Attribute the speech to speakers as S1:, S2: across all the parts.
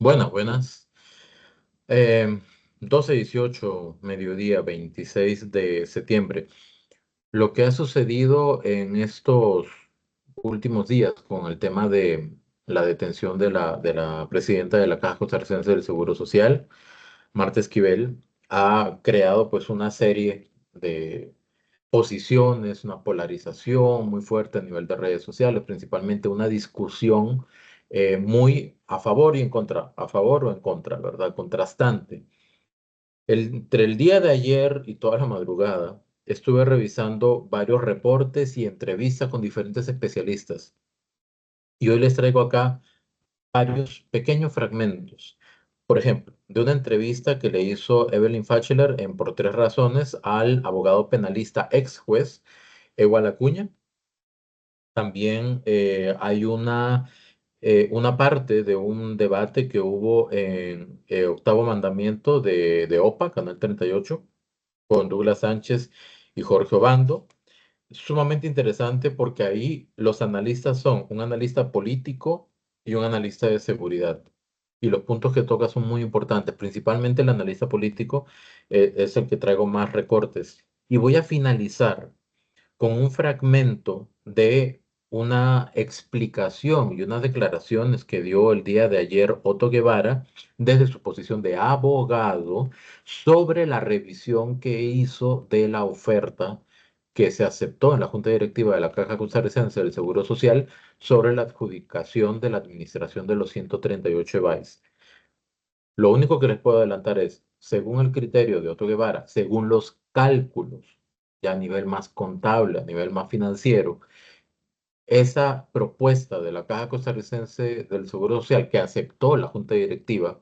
S1: Buenas, buenas. Eh, 12:18, mediodía, 26 de septiembre. Lo que ha sucedido en estos últimos días con el tema de la detención de la presidenta de la Caja Costarricense del Seguro Social, Marta Esquivel, ha creado pues una serie de posiciones, una polarización muy fuerte a nivel de redes sociales, principalmente una discusión muy a favor y en contra, a favor o en contra, ¿verdad? Contrastante. Entre el día de ayer y toda la madrugada, estuve revisando varios reportes y entrevistas con diferentes especialistas. Y hoy les traigo acá varios pequeños fragmentos. Por ejemplo, de una entrevista que le hizo Evelyn Fachler en Por Tres Razones al abogado penalista ex juez Ewal Acuña. También hay una parte de un debate que hubo en Octavo Mandamiento de OPA, Canal 38, con Douglas Sánchez y Jorge Obando. Sumamente interesante porque ahí los analistas son un analista político y un analista de seguridad. Y los puntos que toca son muy importantes, principalmente el analista político es el que traigo más recortes. Y voy a finalizar con un fragmento de una explicación y unas declaraciones que dio el día de ayer Otto Guevara desde su posición de abogado sobre la revisión que hizo de la oferta que se aceptó en la Junta Directiva de la Caja Costarricense del Seguro Social sobre la adjudicación de la administración de los 138 EVAIS. Lo único que les puedo adelantar es, según el criterio de Otto Guevara, según los cálculos, ya a nivel más contable, a nivel más financiero, esa propuesta de la Caja Costarricense del Seguro Social que aceptó la Junta Directiva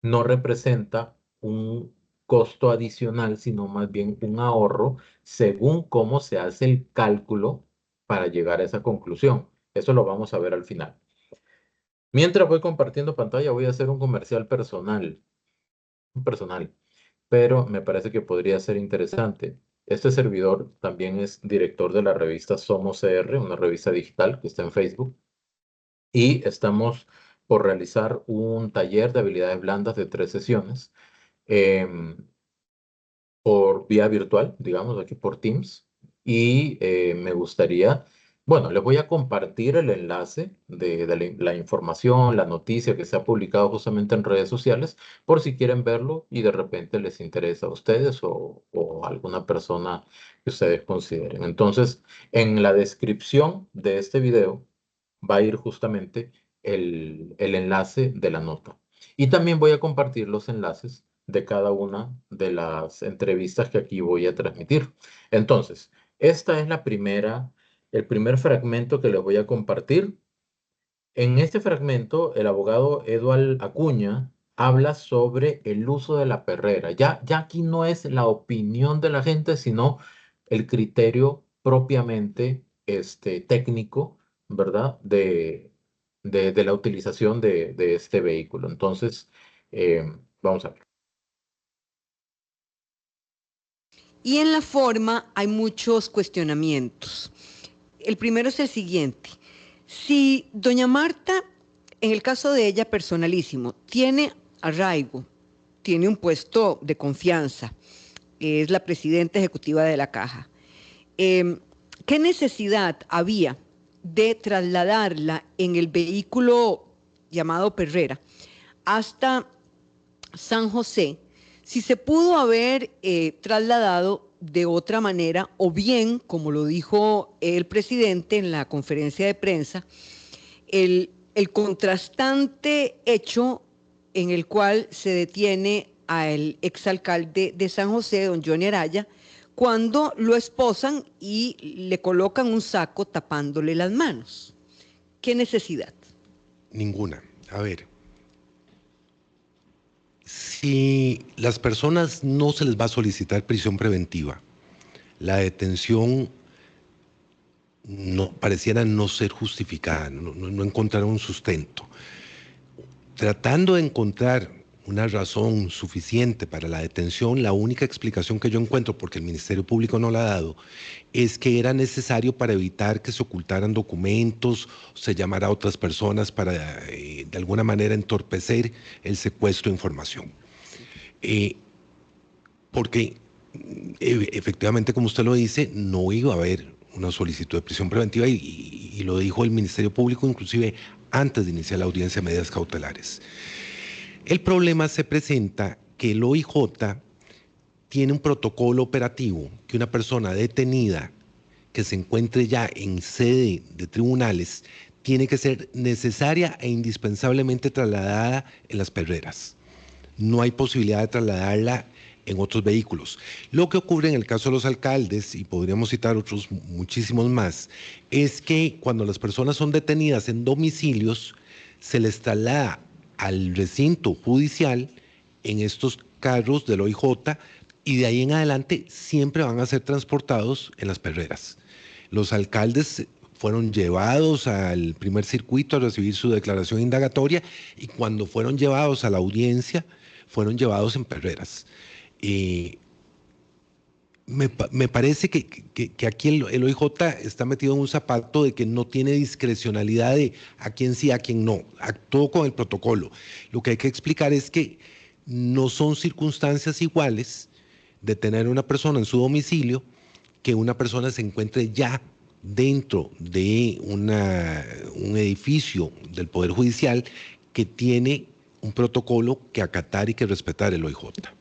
S1: no representa un costo adicional, sino más bien un ahorro según cómo se hace el cálculo para llegar a esa conclusión. Eso lo vamos a ver al final. Mientras voy compartiendo pantalla, voy a hacer un comercial personal, pero me parece que podría ser interesante. Este servidor también es director de la revista Somos CR, una revista digital que está en Facebook, y estamos por realizar un taller de habilidades blandas de 3 sesiones em, por vía virtual, digamos, aquí por Teams, y me gustaría, bueno, les voy a compartir el enlace de la información, la noticia que se ha publicado justamente en redes sociales, por si quieren verlo y de repente les interesa a ustedes o a alguna persona que ustedes consideren. Entonces, en la descripción de este video va a ir justamente el enlace de la nota. Y también voy a compartir los enlaces de cada una de las entrevistas que aquí voy a transmitir. Entonces, esta es el primer fragmento que les voy a compartir. En este fragmento, el abogado Eduard Acuña habla sobre el uso de la perrera. Ya aquí no es la opinión de la gente, sino el criterio propiamente técnico, ¿verdad? De la utilización de este vehículo. Entonces, vamos a ver.
S2: Y en la forma hay muchos cuestionamientos. El primero es el siguiente. Si doña Marta, en el caso de ella personalísimo, tiene arraigo, tiene un puesto de confianza, es la presidenta ejecutiva de la Caja, ¿qué necesidad había de trasladarla en el vehículo llamado Perrera hasta San José, si se pudo haber trasladado de otra manera, o bien, como lo dijo el presidente en la conferencia de prensa, el contrastante hecho en el cual se detiene al exalcalde de San José, don Johnny Araya, cuando lo esposan y le colocan un saco tapándole las manos. ¿Qué necesidad?
S3: Ninguna. A ver, si las personas no se les va a solicitar prisión preventiva, la detención no, pareciera no ser justificada, no encontrar un sustento. Tratando de encontrar una razón suficiente para la detención, la única explicación que yo encuentro, porque el Ministerio Público no la ha dado, es que era necesario para evitar que se ocultaran documentos, se llamara a otras personas para de alguna manera entorpecer el secuestro de información. Porque efectivamente, como usted lo dice, no iba a haber una solicitud de prisión preventiva y lo dijo el Ministerio Público inclusive antes de iniciar la audiencia de medidas cautelares. El problema se presenta que el OIJ tiene un protocolo operativo que una persona detenida que se encuentre ya en sede de tribunales tiene que ser necesaria e indispensablemente trasladada en las perreras. No hay posibilidad de trasladarla en otros vehículos. Lo que ocurre en el caso de los alcaldes, y podríamos citar otros muchísimos más, es que cuando las personas son detenidas en domicilios, se les traslada al recinto judicial en estos carros del OIJ y de ahí en adelante siempre van a ser transportados en las perreras. Los alcaldes fueron llevados al primer circuito a recibir su declaración indagatoria y cuando fueron llevados a la audiencia, fueron llevados en perreras. Me parece que aquí el OIJ está metido en un zapato de que no tiene discrecionalidad de a quién sí, a quién no. Actuó con el protocolo. Lo que hay que explicar es que no son circunstancias iguales de tener una persona en su domicilio que una persona se encuentre ya dentro de un edificio del Poder Judicial que tiene un protocolo que acatar y que respetar el OIJ.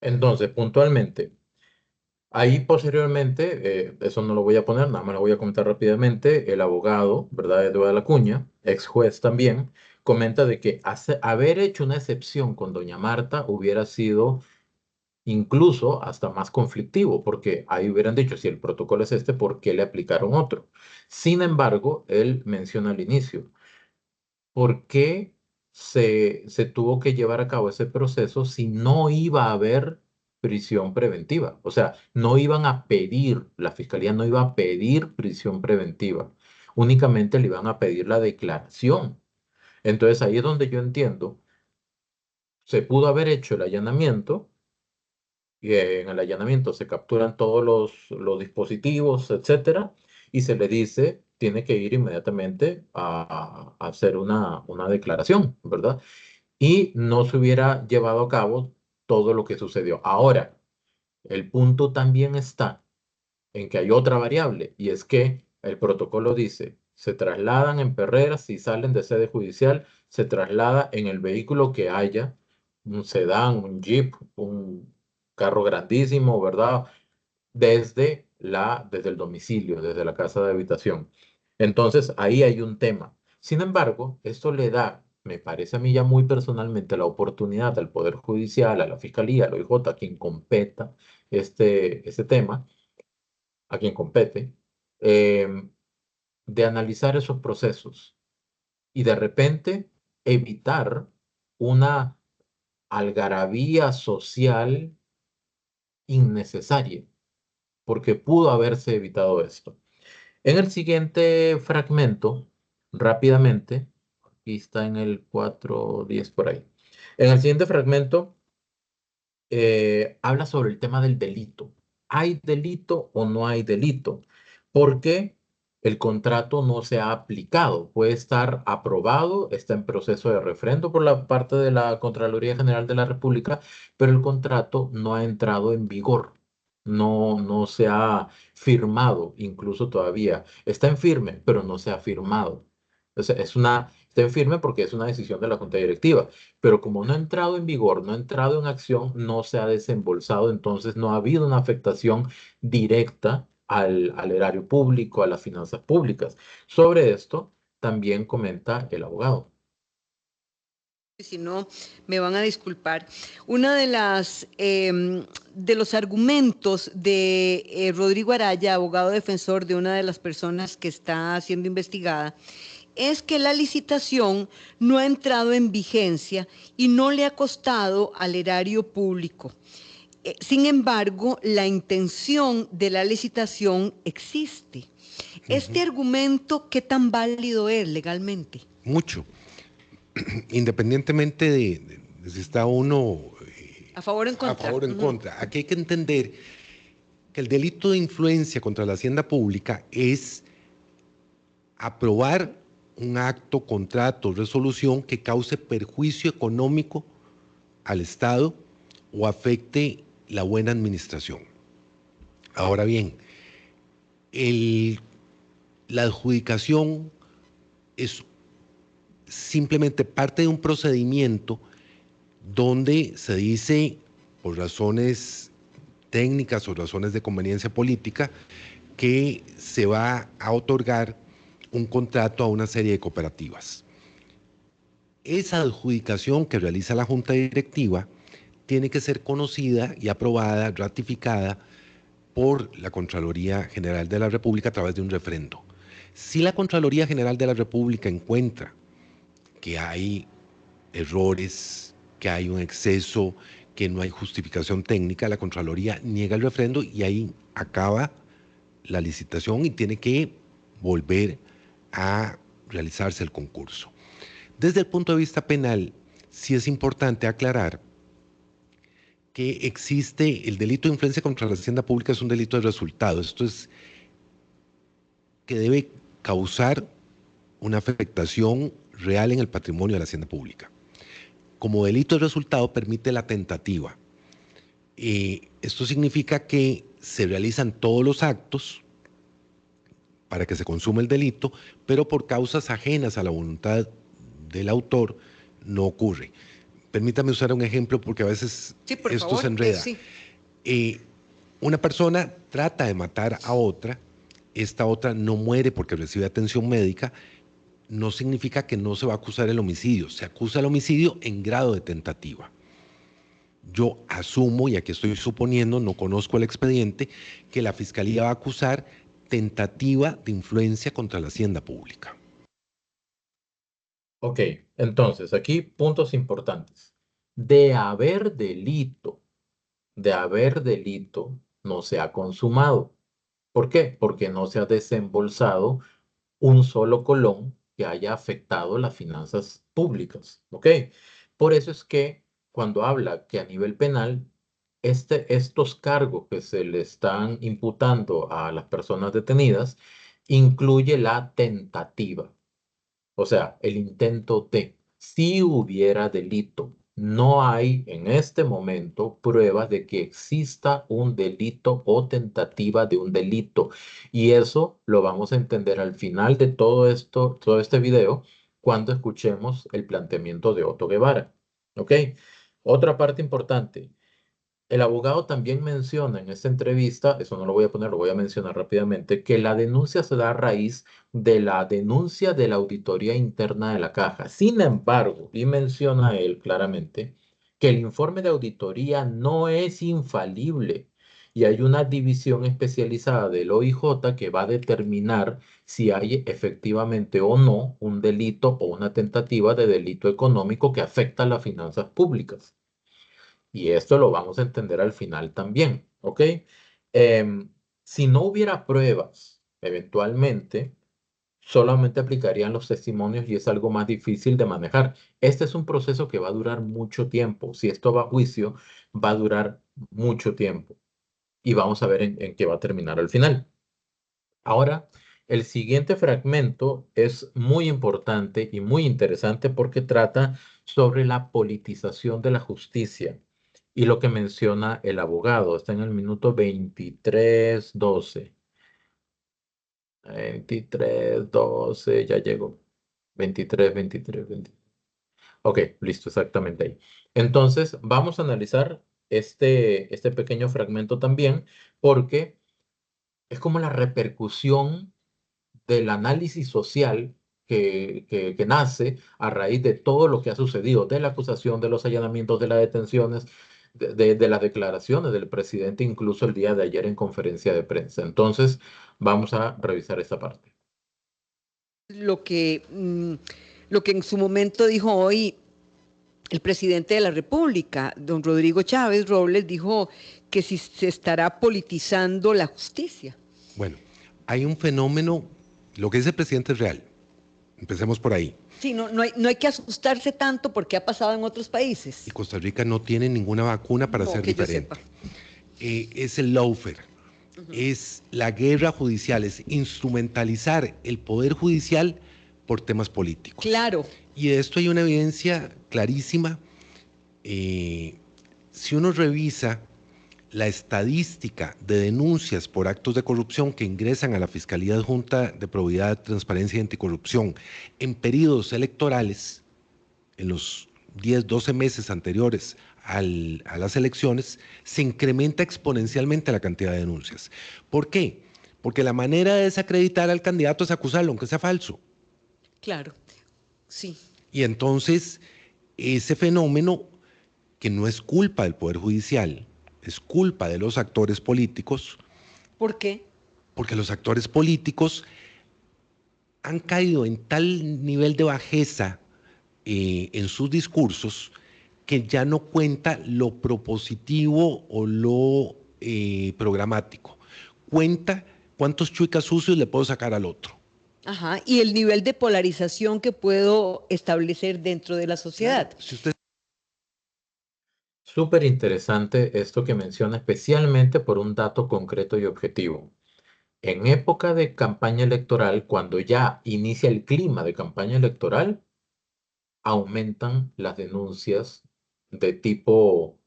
S1: Entonces, puntualmente, ahí posteriormente, eso no lo voy a poner, nada más lo voy a comentar rápidamente, el abogado, ¿verdad? Eduardo de la Cuña, ex juez también, comenta de que haber hecho una excepción con doña Marta hubiera sido incluso hasta más conflictivo, porque ahí hubieran dicho, si el protocolo es este, ¿por qué le aplicaron otro? Sin embargo, él menciona al inicio, ¿por qué se tuvo que llevar a cabo ese proceso si no iba a haber prisión preventiva? O sea, no iban a pedir, la fiscalía no iba a pedir prisión preventiva, únicamente le iban a pedir la declaración. Entonces ahí es donde yo entiendo, se pudo haber hecho el allanamiento y en el allanamiento se capturan todos los dispositivos, etcétera, y se le dice, tiene que ir inmediatamente a hacer una declaración, ¿verdad? Y no se hubiera llevado a cabo todo lo que sucedió. Ahora, el punto también está en que hay otra variable, y es que el protocolo dice, se trasladan en perreras, si salen de sede judicial, se traslada en el vehículo que haya, un sedán, un jeep, un carro grandísimo, ¿verdad? Desde el domicilio, desde la casa de habitación. Entonces, ahí hay un tema. Sin embargo, esto le da, me parece a mí ya muy personalmente, la oportunidad al Poder Judicial, a la Fiscalía, al OIJ, a quien competa este tema, a quien compete, em, de analizar esos procesos y de repente evitar una algarabía social innecesaria, porque pudo haberse evitado esto. En el siguiente fragmento, rápidamente, aquí está en el 4:10 por ahí. En el siguiente fragmento habla sobre el tema del delito. ¿Hay delito o no hay delito? Porque el contrato no se ha aplicado. Puede estar aprobado, está en proceso de refrendo por la parte de la Contraloría General de la República, pero el contrato no ha entrado en vigor. No se ha firmado, incluso todavía. Está en firme, pero no se ha firmado. O sea, está en firme porque es una decisión de la Junta Directiva, pero como no ha entrado en vigor, no ha entrado en acción, no se ha desembolsado, entonces no ha habido una afectación directa al erario público, a las finanzas públicas. Sobre esto también comenta el abogado.
S2: Si no, me van a disculpar. Una de los argumentos de Rodrigo Araya, abogado defensor de una de las personas que está siendo investigada, es que la licitación no ha entrado en vigencia y no le ha costado al erario público. Sin embargo, la intención de la licitación existe. Este argumento, ¿qué tan válido es legalmente?
S3: Mucho. independientemente de si está uno
S2: A favor o en
S3: a
S2: contra.
S3: favor o en contra, aquí hay que entender que el delito de influencia contra la hacienda pública es aprobar un acto, contrato, resolución que cause perjuicio económico al Estado o afecte la buena administración. Ahora bien, la adjudicación es simplemente parte de un procedimiento donde se dice, por razones técnicas o razones de conveniencia política, que se va a otorgar un contrato a una serie de cooperativas. Esa adjudicación que realiza la Junta Directiva tiene que ser conocida y aprobada, ratificada por la Contraloría General de la República a través de un referendo. Si la Contraloría General de la República encuentra que hay errores, que hay un exceso, que no hay justificación técnica, la Contraloría niega el referendo y ahí acaba la licitación y tiene que volver a realizarse el concurso. Desde el punto de vista penal, sí es importante aclarar que existe el delito de influencia contra la hacienda pública, es un delito de resultado. Esto es que debe causar una afectación real en el patrimonio de la hacienda pública. Como delito de resultado permite la tentativa. Esto significa que se realizan todos los actos para que se consuma el delito, pero por causas ajenas a la voluntad del autor no ocurre. Permítame usar un ejemplo porque a veces
S2: Sí, por
S3: esto
S2: favor,
S3: se enreda.
S2: sí.
S3: Una persona trata de matar a otra, esta otra no muere porque recibe atención médica, no significa que no se va a acusar el homicidio, se acusa el homicidio en grado de tentativa. Yo asumo, y aquí estoy suponiendo, no conozco el expediente, que la Fiscalía va a acusar tentativa de influencia contra la hacienda pública.
S1: Ok, entonces aquí puntos importantes. De haber delito, no se ha consumado. ¿Por qué? Porque no se ha desembolsado un solo colón que haya afectado las finanzas públicas. ¿Ok? Por eso es que cuando habla que a nivel penal, estos cargos que se le están imputando a las personas detenidas incluye la tentativa. O sea, el intento de, si hubiera delito, no hay en este momento pruebas de que exista un delito o tentativa de un delito. Y eso lo vamos a entender al final de todo esto, todo este video, cuando escuchemos el planteamiento de Otto Guevara. ¿Ok? Otra parte importante. El abogado también menciona en esta entrevista, eso no lo voy a poner, lo voy a mencionar rápidamente, que la denuncia se da a raíz de la denuncia de la auditoría interna de la caja. Sin embargo, y menciona él claramente, que el informe de auditoría no es infalible y hay una división especializada del OIJ que va a determinar si hay efectivamente o no un delito o una tentativa de delito económico que afecta a las finanzas públicas. Y esto lo vamos a entender al final también, ¿ok? Em, si no hubiera pruebas, eventualmente, solamente aplicarían los testimonios y es algo más difícil de manejar. Este es un proceso que va a durar mucho tiempo. Si esto va a juicio, va a durar mucho tiempo. Y vamos a ver en qué va a terminar al final. Ahora, el siguiente fragmento es muy importante y muy interesante porque trata sobre la politización de la justicia y lo que menciona el abogado. Está en el minuto 23:12. 23:12, ya llegó. 23:23. Ok, listo, exactamente ahí. Entonces, vamos a analizar este pequeño fragmento también porque es como la repercusión del análisis social que nace a raíz de todo lo que ha sucedido, de la acusación, de los allanamientos, de las detenciones, de las declaraciones del presidente, incluso el día de ayer en conferencia de prensa. Entonces, vamos a revisar esta parte.
S2: Lo que, lo que en su momento dijo hoy el presidente de la República, don Rodrigo Chávez Robles, dijo que si se estará politizando la justicia.
S3: Bueno, hay un fenómeno, lo que dice el presidente es real. Empecemos por ahí.
S2: Sí, no hay que asustarse tanto porque ha pasado en otros países.
S3: Y Costa Rica no tiene ninguna vacuna para
S2: No,
S3: ser
S2: que yo
S3: diferente.
S2: sepa.
S3: Es el lawfare, es la guerra judicial, es instrumentalizar el poder judicial por temas políticos.
S2: Claro.
S3: Y de esto hay una evidencia clarísima. Si uno revisa la estadística de denuncias por actos de corrupción que ingresan a la Fiscalía Adjunta de Probidad, Transparencia y Anticorrupción en periodos electorales, en los 10, 12 meses anteriores a las elecciones, se incrementa exponencialmente la cantidad de denuncias. ¿Por qué? Porque la manera de desacreditar al candidato es acusarlo, aunque sea falso.
S2: Claro, sí.
S3: Y entonces, ese fenómeno, que no es culpa del Poder Judicial, es culpa de los actores políticos.
S2: ¿Por qué?
S3: Porque los actores políticos han caído en tal nivel de bajeza en sus discursos que ya no cuenta lo propositivo o lo programático. Cuenta cuántos chuicas sucios le puedo sacar al otro.
S2: Ajá, y el nivel de polarización que puedo establecer dentro de la sociedad.
S3: Si usted...
S1: Súper interesante esto que menciona, especialmente por un dato concreto y objetivo. En época de campaña electoral, cuando ya inicia el clima de campaña electoral, aumentan las denuncias de tipo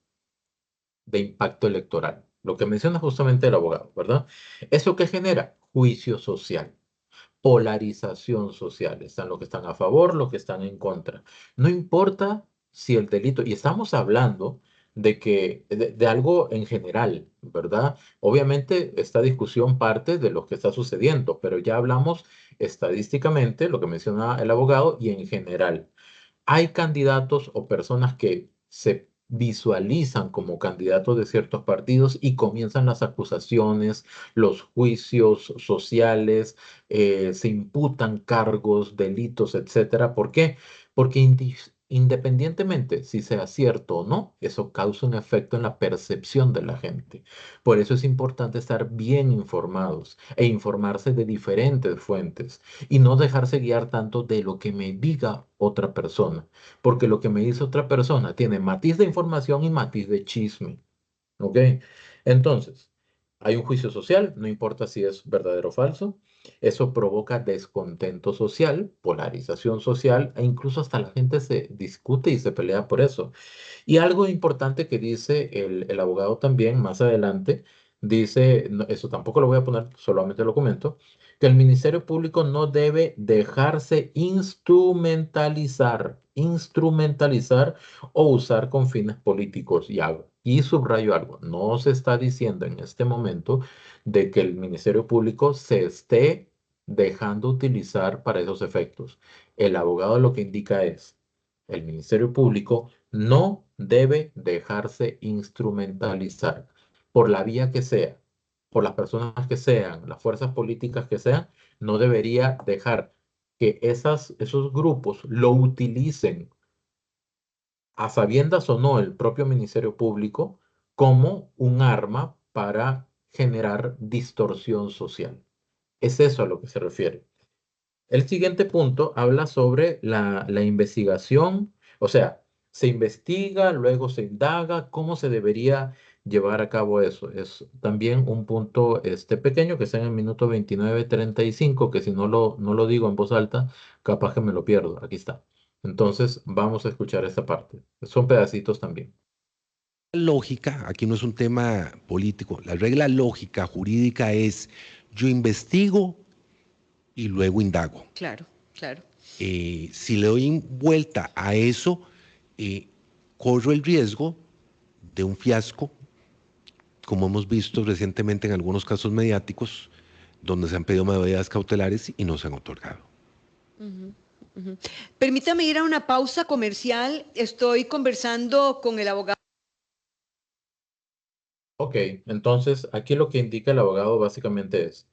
S1: de impacto electoral. Lo que menciona justamente el abogado, ¿verdad? ¿Eso qué genera? Juicio social, polarización social. Están los que están a favor, los que están en contra. No importa si el delito, y estamos hablando de algo en general, ¿verdad? Obviamente esta discusión parte de lo que está sucediendo, pero ya hablamos estadísticamente, lo que menciona el abogado, y en general. Hay candidatos o personas que se visualizan como candidatos de ciertos partidos y comienzan las acusaciones, los juicios sociales, se imputan cargos, delitos, etcétera. ¿Por qué? Porque independientemente si sea cierto o no, eso causa un efecto en la percepción de la gente. Por eso es importante estar bien informados e informarse de diferentes fuentes y no dejarse guiar tanto de lo que me diga otra persona, porque lo que me dice otra persona tiene matiz de información y matiz de chisme, ¿ok? Entonces, hay un juicio social, no importa si es verdadero o falso, eso provoca descontento social, polarización social e incluso hasta la gente se discute y se pelea por eso. Y algo importante que dice el abogado también más adelante, dice, eso tampoco lo voy a poner, solamente lo comento, que el Ministerio Público no debe dejarse instrumentalizar o usar con fines políticos. Y subrayo algo, no se está diciendo en este momento de que el Ministerio Público se esté dejando utilizar para esos efectos. El abogado lo que indica es, el Ministerio Público no debe dejarse instrumentalizar por la vía que sea, por las personas que sean, las fuerzas políticas que sean, no debería dejar que esos grupos lo utilicen a sabiendas o no el propio Ministerio Público como un arma para generar distorsión social. Es eso a lo que se refiere. El siguiente punto habla sobre la investigación, o sea, se investiga, luego se indaga, cómo se debería llevar a cabo eso. Es también un punto pequeño que está en el minuto 29:35, que si no lo digo en voz alta, capaz que me lo pierdo. Aquí está. Entonces, vamos a escuchar esta parte. Son pedacitos también.
S3: Lógica, aquí no es un tema político, la regla lógica jurídica es: yo investigo y luego indago.
S2: Claro, claro.
S3: Si le doy vuelta a eso, corro el riesgo de un fiasco, como hemos visto recientemente en algunos casos mediáticos, donde se han pedido medidas cautelares y no se han otorgado.
S2: Permítame ir a una pausa comercial. Estoy conversando con el abogado.
S1: Ok, entonces aquí lo que indica el abogado básicamente es,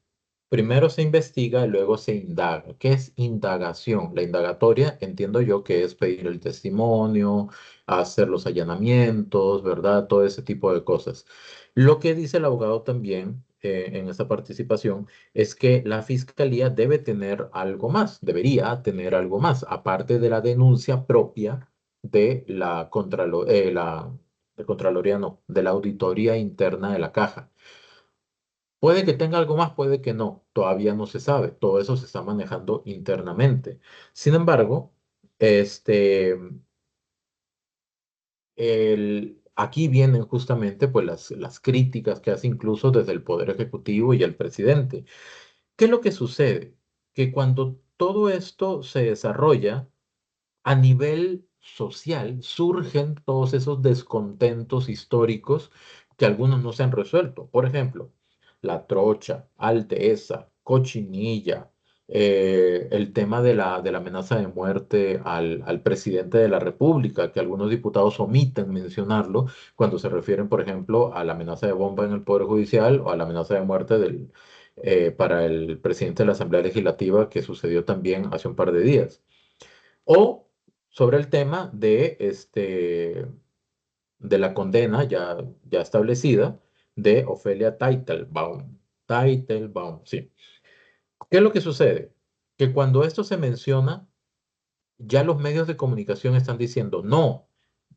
S1: primero se investiga y luego se indaga. ¿Qué es indagación? La indagatoria entiendo yo que es pedir el testimonio, hacer los allanamientos, ¿verdad? Todo ese tipo de cosas. Lo que dice el abogado también en esta participación es que la fiscalía debe tener algo más, debería tener algo más, aparte de la denuncia propia de la de Contraloría, no, de la auditoría interna de la caja. Puede que tenga algo más, puede que no, todavía no se sabe, todo eso se está manejando internamente. Sin embargo, este, aquí vienen justamente pues, las críticas que hace incluso desde el Poder Ejecutivo y el presidente. ¿Qué es lo que sucede? Que cuando todo esto se desarrolla, a nivel social surgen todos esos descontentos históricos que algunos no se han resuelto. Por ejemplo, la trocha, Alteza, Cochinilla, el tema de la amenaza de muerte al presidente de la República, que algunos diputados omiten mencionarlo cuando se refieren, por ejemplo, a la amenaza de bomba en el Poder Judicial o a la amenaza de muerte para el presidente de la Asamblea Legislativa que sucedió también hace un par de días. O sobre el tema de la condena ya establecida de Ofelia Teitelbaum. Teitelbaum, sí. ¿Qué es lo que sucede? Que cuando esto se menciona, ya los medios de comunicación están diciendo, no,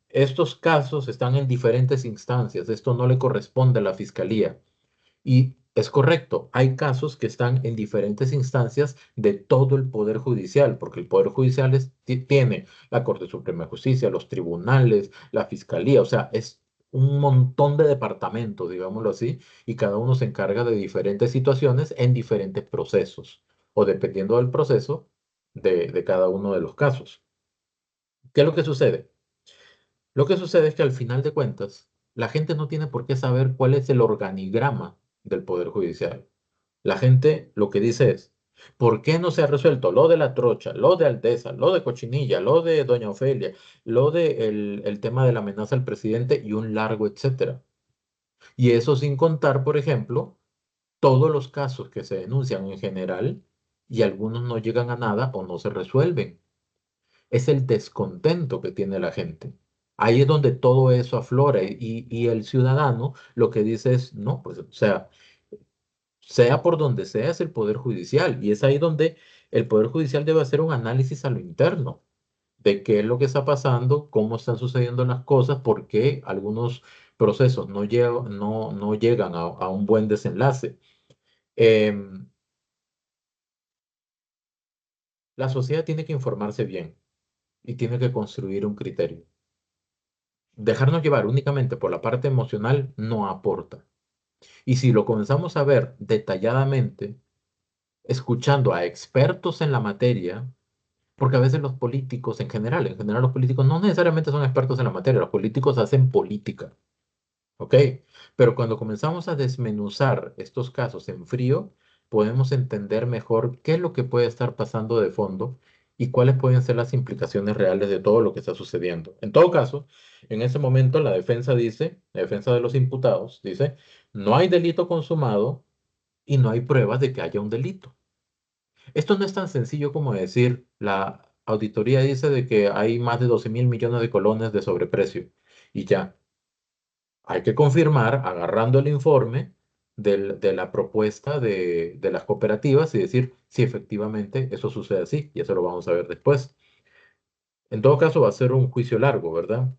S1: estos casos están en diferentes instancias, esto no le corresponde a la fiscalía. Y es correcto, hay casos que están en diferentes instancias de todo el Poder Judicial, porque el Poder Judicial tiene la Corte Suprema de Justicia, los tribunales, la Fiscalía, o sea, es un montón de departamentos, digámoslo así, y cada uno se encarga de diferentes situaciones en diferentes procesos, o dependiendo del proceso de cada uno de los casos. ¿Qué es lo que sucede? Lo que sucede es que al final de cuentas, la gente no tiene por qué saber cuál es el organigrama del Poder Judicial. La gente lo que dice es, ¿por qué no se ha resuelto lo de la trocha, lo de Aldeza, lo de Cochinilla, lo de Doña Ofelia, lo de el tema de la amenaza al presidente y un largo etcétera? Y eso sin contar, por ejemplo, todos los casos que se denuncian en general y algunos no llegan a nada o no se resuelven. Es el descontento que tiene la gente. Ahí es donde todo eso aflora y el ciudadano lo que dice es, no, pues, o sea por donde sea, es el Poder Judicial. Y es ahí donde el Poder Judicial debe hacer un análisis a lo interno de qué es lo que está pasando, cómo están sucediendo las cosas, por qué algunos procesos no llegan a un buen desenlace. Em, la sociedad tiene que informarse bien y tiene que construir un criterio. Dejarnos llevar únicamente por la parte emocional no aporta. Y si lo comenzamos a ver detalladamente, escuchando a expertos en la materia, porque a veces los políticos en general los políticos no necesariamente son expertos en la materia, los políticos hacen política, ¿ok? Pero cuando comenzamos a desmenuzar estos casos en frío, podemos entender mejor qué es lo que puede estar pasando de fondo y cuáles pueden ser las implicaciones reales de todo lo que está sucediendo. En todo caso, en ese momento la defensa dice, la defensa de los imputados dice, no hay delito consumado y no hay pruebas de que haya un delito. Esto no es tan sencillo como decir, la auditoría dice de que hay más de 12.000 millones de colones de sobreprecio y ya. Hay que confirmar agarrando el informe de la propuesta de las cooperativas y decir si efectivamente eso sucede así, y eso lo vamos a ver después. En todo caso, va a ser un juicio largo, ¿verdad?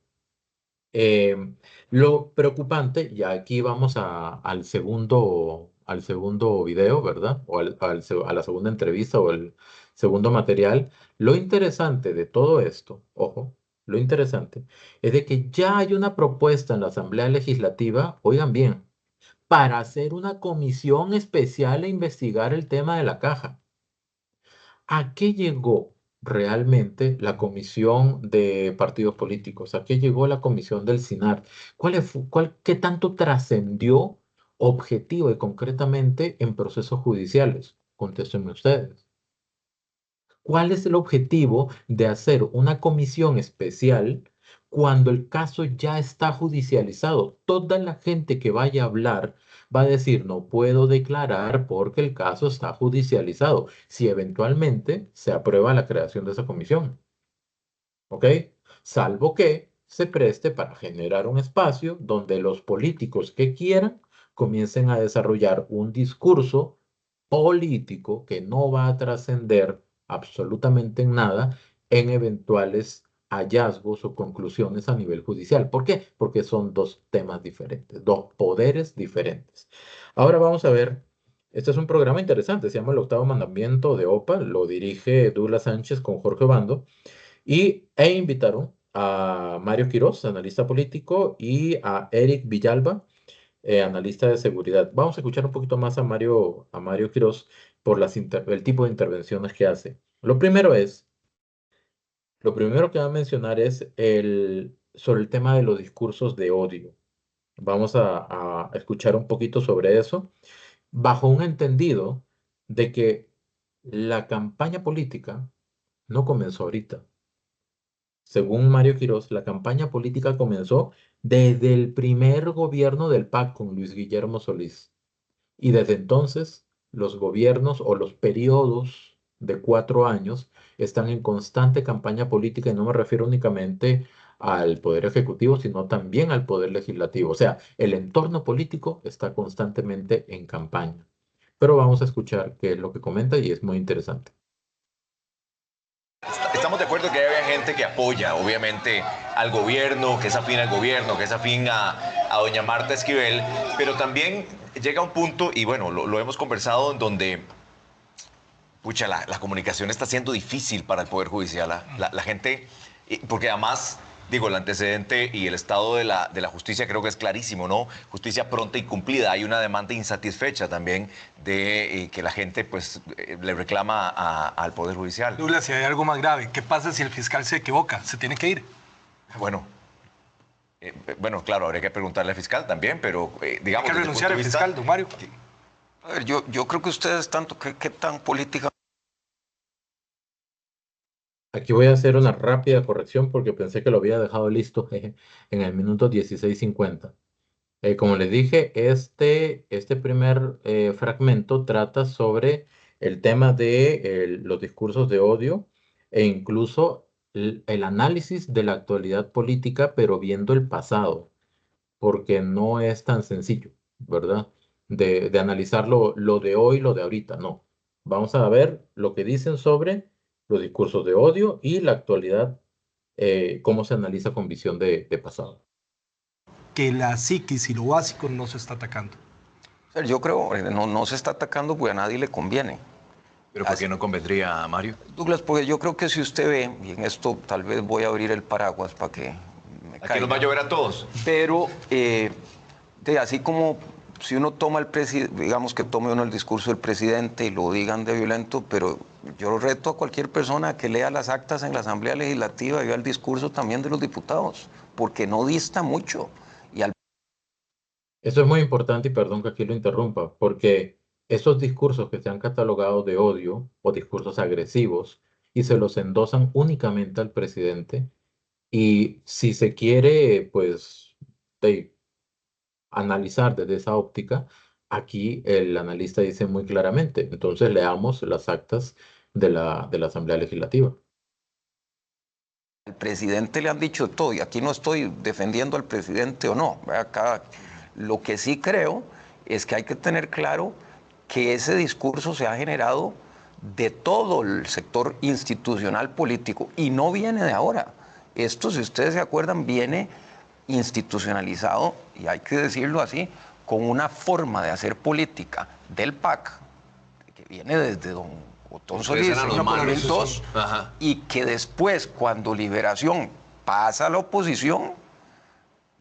S1: Lo preocupante, y aquí vamos al segundo video, ¿verdad? O a la segunda entrevista o el segundo material. Lo interesante de todo esto, ojo, lo interesante es de que ya hay una propuesta en la Asamblea Legislativa, oigan bien, para hacer una comisión especial e investigar el tema de la caja. ¿A qué llegó realmente la comisión de partidos políticos? ¿A qué llegó la comisión del SINAR? ¿Qué tanto trascendió objetivo y concretamente en procesos judiciales? Contéstenme ustedes. ¿Cuál es el objetivo de hacer una comisión especial cuando el caso ya está judicializado? Toda la gente que vaya a hablar va a decir, no puedo declarar porque el caso está judicializado, si eventualmente se aprueba la creación de esa comisión. ¿Ok? Salvo que se preste para generar un espacio donde los políticos que quieran comiencen a desarrollar un discurso político que no va a trascender absolutamente en nada en eventuales hallazgos o conclusiones a nivel judicial. ¿Por qué? Porque son dos temas diferentes, dos poderes diferentes. Ahora vamos a ver, este es un programa interesante, se llama El Octavo Mandamiento de OPA, lo dirige Douglas Sánchez con Jorge Obando, e invitaron a Mario Quirós, analista político, y a Eric Villalba, analista de seguridad. Vamos a escuchar un poquito más a Mario Quirós por el tipo de intervenciones que hace. Lo primero que va a mencionar es sobre el tema de los discursos de odio. Vamos a escuchar un poquito sobre eso, bajo un entendido de que la campaña política no comenzó ahorita. Según Mario Quirós, la campaña política comenzó desde el primer gobierno del PAC con Luis Guillermo Solís. Y desde entonces, los gobiernos o los periodos de 4 años están en constante campaña política y no me refiero únicamente al poder ejecutivo, sino también al poder legislativo. O sea, el entorno político está constantemente en campaña. Pero vamos a escuchar qué es lo que comenta y es muy interesante.
S4: Estamos de acuerdo que haya gente que apoya, obviamente, al gobierno, que es afín al gobierno, que es afín a doña Marta Esquivel, pero también llega un punto, y bueno, lo hemos conversado, en donde, pucha, la comunicación está siendo difícil para el Poder Judicial. La gente, porque además, digo, el antecedente y el estado de la justicia creo que es clarísimo, ¿no? Justicia pronta y cumplida. Hay una demanda insatisfecha también de que la gente pues le reclama al Poder Judicial.
S5: Douglas, si hay algo más grave, ¿qué pasa si el fiscal se equivoca? ¿Se tiene que ir?
S4: Bueno, claro, habría que preguntarle al fiscal también, pero digamos...
S5: Hay que renunciar al fiscal, don Mario.
S6: A ver, yo creo que ustedes tanto, ¿qué tan política?
S1: Aquí voy a hacer una rápida corrección porque pensé que lo había dejado listo en el minuto 16:50. Como les dije, este primer fragmento trata sobre el tema de los discursos de odio e incluso el análisis de la actualidad política, pero viendo el pasado, porque no es tan sencillo, ¿verdad? De analizar lo de hoy, lo de ahorita, no. Vamos a ver lo que dicen sobre los discursos de odio y la actualidad, cómo se analiza con visión de pasado.
S5: Que la psiquis y lo básico no se está atacando.
S6: O sea, yo creo, no se está atacando porque a nadie le conviene.
S4: ¿Pero por qué no convendría, Mario?
S6: Douglas, porque yo creo que si usted ve, y en esto tal vez voy a abrir el paraguas para que me caiga.
S4: Aquí nos va a llover a todos.
S6: Pero, así como si uno toma digamos que tome uno el discurso del presidente y lo digan de violento, pero yo reto a cualquier persona a que lea las actas en la Asamblea Legislativa y vea el discurso también de los diputados, porque no dista mucho.
S1: Eso es muy importante y perdón que aquí lo interrumpa, porque esos discursos que se han catalogado de odio o discursos agresivos y se los endosan únicamente al presidente, y si se quiere, pues, analizar desde esa óptica, aquí el analista dice muy claramente, entonces leamos las actas de la Asamblea Legislativa.
S6: Al presidente le han dicho todo, y aquí no estoy defendiendo al presidente o no. Acá, lo que sí creo es que hay que tener claro que ese discurso se ha generado de todo el sector institucional político y no viene de ahora. Esto, si ustedes se acuerdan, viene institucionalizado, y hay que decirlo así, con una forma de hacer política del PAC que viene desde don Otón Solís en 2002 y que después, cuando Liberación pasa a la oposición,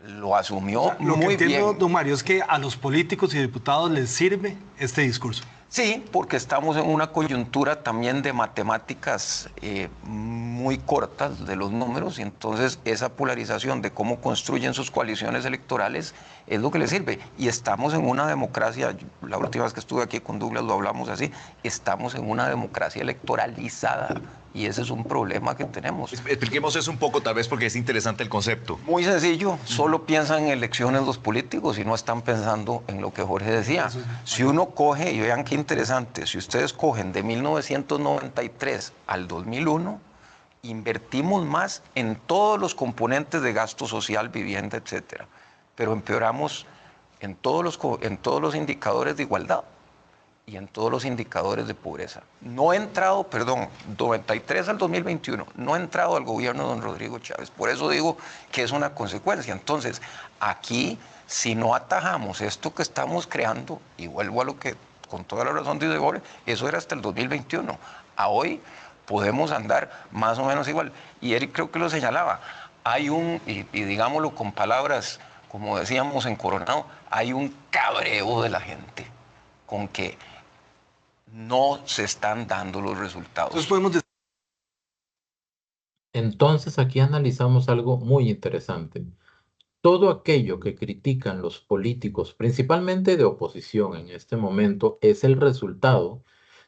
S6: lo asumió
S5: Lo
S6: muy
S5: que entiendo,
S6: bien.
S5: don Mario, es que a los políticos y diputados les sirve este discurso.
S6: Sí, porque estamos en una coyuntura también de matemáticas muy cortas de los números, y entonces esa polarización de cómo construyen sus coaliciones electorales es lo que les sirve. Y estamos en una democracia, la última vez que estuve aquí con Douglas lo hablamos así, estamos en una democracia electoralizada. Y ese es un problema que tenemos.
S4: Expliquemos eso un poco, tal vez, porque es interesante el concepto.
S6: Muy sencillo, solo piensan en elecciones los políticos y no están pensando en lo que Jorge decía. Si uno coge, y vean qué interesante, si ustedes cogen de 1993 al 2001, invertimos más en todos los componentes de gasto social, vivienda, etcétera, pero empeoramos en todos los indicadores de igualdad y en todos los indicadores de pobreza. No he entrado, perdón, 93 al 2021, no he entrado al gobierno de don Rodrigo Chávez. Por eso digo que es una consecuencia. Entonces, aquí, si no atajamos esto que estamos creando, y vuelvo a lo que con toda la razón dice Jorge, eso era hasta el 2021. A hoy podemos andar más o menos igual. Y Eric creo que lo señalaba, hay y digámoslo con palabras, como decíamos en Coronado, hay un cabreo de la gente con que no se están dando los resultados.
S5: Entonces podemos decir
S1: Entonces aquí analizamos algo muy interesante. Todo aquello que critican los políticos, principalmente de oposición en este momento, es el resultado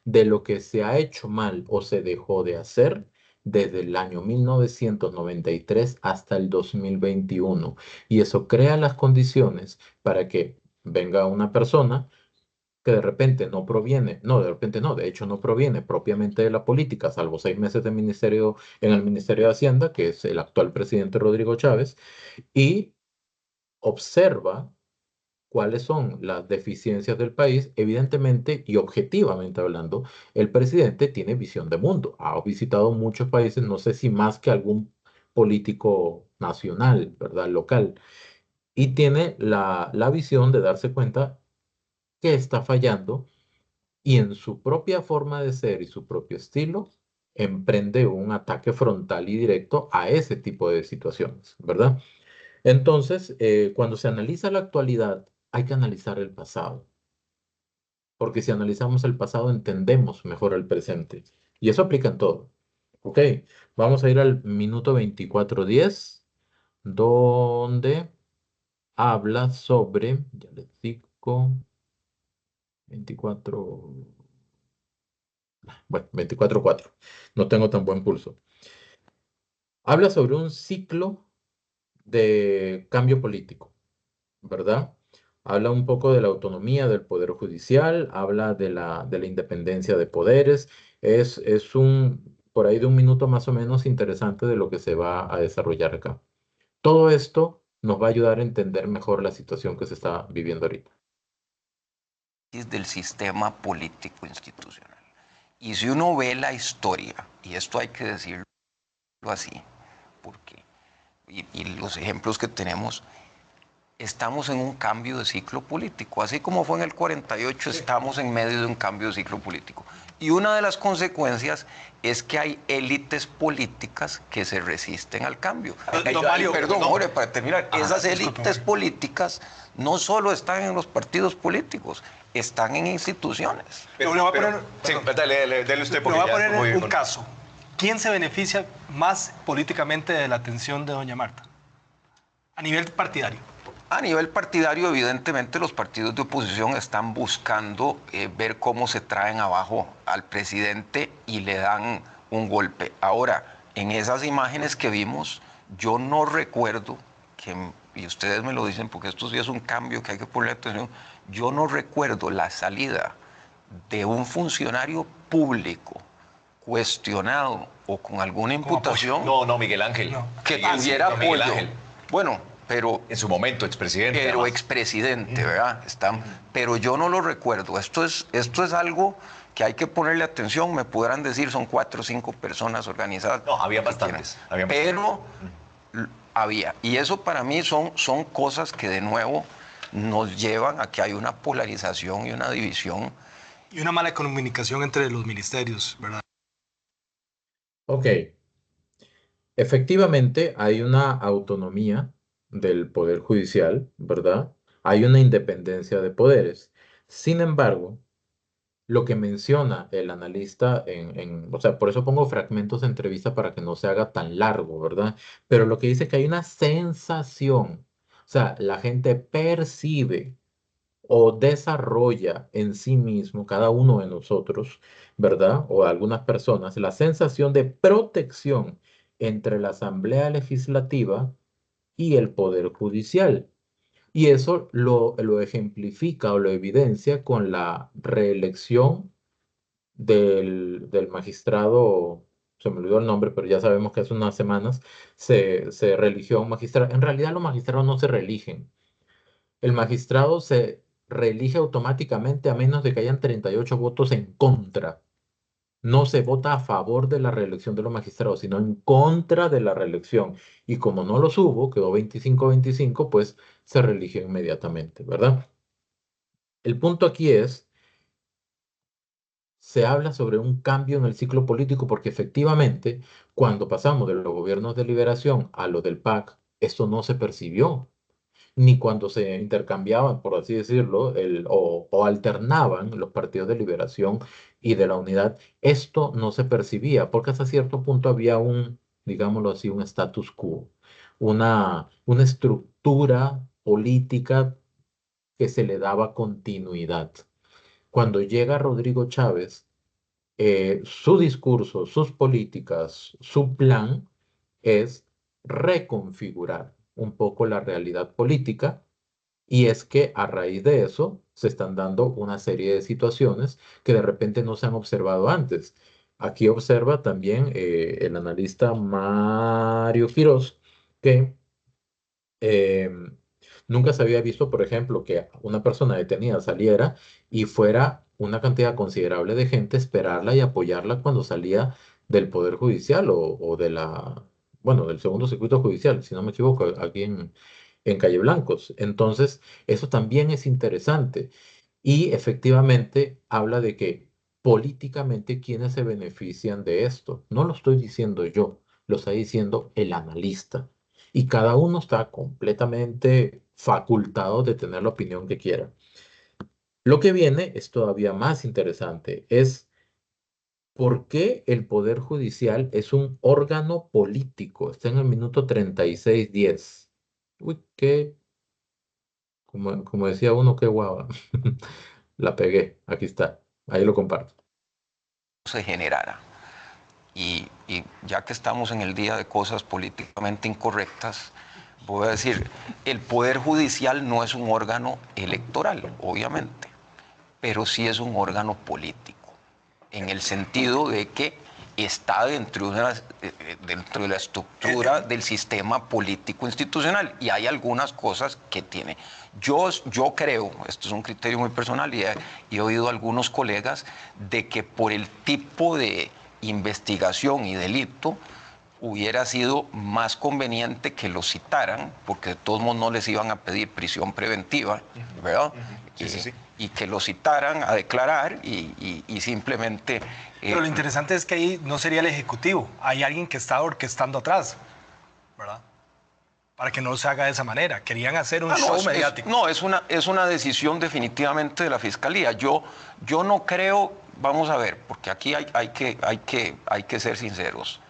S1: de lo que se ha hecho mal o se dejó de hacer desde el año 1993 hasta el 2021. Y eso crea las condiciones para que venga una persona que de repente no proviene, no, de repente no, de hecho no proviene propiamente de la política, salvo 6 meses de ministerio, en el Ministerio de Hacienda, que es el actual presidente Rodrigo Chávez, y observa cuáles son las deficiencias del país, evidentemente y objetivamente hablando, el presidente tiene visión de mundo. Ha visitado muchos países, no sé si más que algún político nacional, ¿verdad? Local. Y tiene la visión de darse cuenta que está fallando y en su propia forma de ser y su propio estilo, emprende un ataque frontal y directo a ese tipo de situaciones, ¿verdad? Entonces, cuando se analiza la actualidad, hay que analizar el pasado, porque si analizamos el pasado entendemos mejor el presente. Y eso aplica en todo. Ok, vamos a ir al minuto 24:10, donde habla sobre, ya les digo, 24, bueno, 24:4. No tengo tan buen pulso. Habla sobre un ciclo de cambio político. ¿Verdad? Habla un poco de la autonomía del Poder Judicial, habla de la independencia de poderes. Es por ahí de un minuto más o menos interesante de lo que se va a desarrollar acá. Todo esto nos va a ayudar a entender mejor la situación que se está viviendo ahorita.
S6: Del sistema político institucional. Y si uno ve la historia, y esto hay que decirlo así, porque, y los ejemplos que tenemos, estamos en un cambio de ciclo político. Así como fue en el 48, estamos en medio de un cambio de ciclo político. Y una de las consecuencias es que hay élites políticas que se resisten al cambio.
S5: Don Mario,
S6: Perdón,
S5: no.
S6: Jorge, para terminar, esas élites
S5: Disculpe.
S6: políticas no solo están en los partidos políticos, están en instituciones.
S5: Le voy a poner,
S4: sí,
S5: perdón.
S4: dale usted
S5: Le
S4: porque
S5: voy a
S4: ya
S5: poner
S4: voy
S5: un
S4: con-
S5: caso. ¿Quién se beneficia más políticamente de la atención de doña Marta? A nivel partidario.
S6: A nivel partidario, evidentemente, los partidos de oposición están buscando ver cómo se traen abajo al presidente y le dan un golpe. Ahora, en esas imágenes que vimos, yo no recuerdo que, y ustedes me lo dicen porque esto sí es un cambio que hay que ponerle atención, yo no recuerdo la salida de un funcionario público cuestionado o con alguna imputación
S4: No, Miguel Ángel.
S5: No.
S6: que
S4: Sí,
S6: tuviera
S4: don Miguel
S6: apoyo.
S4: Ángel.
S6: Bueno, pero
S4: En su momento, expresidente.
S6: pero
S4: además.
S6: expresidente, ¿verdad? Pero yo no lo recuerdo. Esto es algo que hay que ponerle atención. Me podrán decir, son 4 o 5 personas organizadas.
S4: No, había
S6: lo que
S4: bastantes,
S6: quieran.
S4: había
S6: Pero había. Y eso para mí son cosas que de nuevo nos llevan a que hay una polarización y una división.
S5: Y una mala comunicación entre los ministerios, ¿verdad?
S1: Ok, efectivamente hay una autonomía del Poder Judicial, ¿verdad? Hay una independencia de poderes. Sin embargo, lo que menciona el analista o sea, por eso pongo fragmentos de entrevista para que no se haga tan largo, ¿verdad? Pero lo que dice es que hay una sensación, o sea, la gente percibe o desarrolla en sí mismo, cada uno de nosotros, ¿verdad? O algunas personas, la sensación de protección entre la Asamblea Legislativa y el Poder Judicial. Y eso lo ejemplifica o lo evidencia con la reelección del magistrado, se me olvidó el nombre, pero ya sabemos que hace unas semanas se reeligió a un magistrado. En realidad los magistrados no se reeligen. el magistrado se reelige automáticamente a menos de que hayan 38 votos en contra. No se vota a favor de la reelección de los magistrados, sino en contra de la reelección. Y como no los hubo, quedó 25-25, pues se reeligió inmediatamente, ¿verdad? El punto aquí es, se habla sobre un cambio en el ciclo político porque efectivamente, cuando pasamos de los gobiernos de liberación a lo del PAC, esto no se percibió, ni cuando se intercambiaban, por así decirlo, o alternaban los partidos de liberación y de la unidad, esto no se percibía, porque hasta cierto punto había un, digámoslo así, un status quo, una estructura política que se le daba continuidad. Cuando llega Rodrigo Chávez, su discurso, sus políticas, su plan es reconfigurar un poco la realidad política y es que a raíz de eso se están dando una serie de situaciones que de repente no se han observado antes. Aquí observa también el analista Mario Quirós que eh, nunca se había visto, por ejemplo, que una persona detenida saliera y fuera una cantidad considerable de gente esperarla y apoyarla cuando salía del Poder Judicial o de bueno, del segundo circuito judicial, si no me equivoco, aquí en Calle Blancos. Entonces, eso también es interesante y efectivamente habla de que políticamente quienes se benefician de esto. No lo estoy diciendo yo, lo está diciendo el analista y cada uno está completamente facultado de tener la opinión que quiera. Lo que viene es todavía más interesante, es por qué el Poder Judicial es un órgano político. Está en el minuto 36:10. Uy, como decía uno, qué guava. La pegué, aquí está, ahí lo comparto.
S6: Se generara. Y ya que estamos en el día de cosas políticamente incorrectas, voy a decir, el Poder Judicial no es un órgano electoral, obviamente, pero sí es un órgano político, en el sentido de que está dentro de la estructura del sistema político institucional y hay algunas cosas que tiene. Yo creo, esto es un criterio muy personal y he oído a algunos colegas de que por el tipo de investigación y delito hubiera sido más conveniente que lo citaran, porque de todos modos no les iban a pedir prisión preventiva, ¿verdad? Sí. Y que lo citaran a declarar y simplemente...
S5: Pero lo interesante es que ahí no sería el Ejecutivo, hay alguien que está orquestando atrás, ¿verdad? Para que no se haga de esa manera. Querían hacer un show mediático.
S6: No, es una decisión definitivamente de la Fiscalía. Yo no creo, vamos a ver, porque aquí hay que ser sinceros.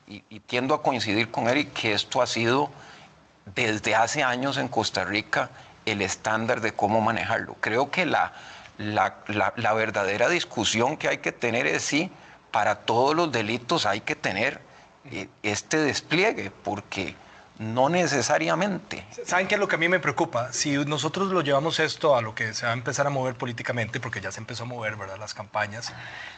S6: Y tiendo a coincidir con Eric que esto ha sido desde hace años en Costa Rica el estándar de cómo manejarlo. Creo que la verdadera discusión que hay que tener es si para todos los delitos hay que tener este despliegue, porque no necesariamente.
S5: ¿Saben qué es lo que a mí me preocupa? Si nosotros lo llevamos esto a lo que se va a empezar a mover políticamente, porque ya se empezó a mover, ¿verdad?, las campañas,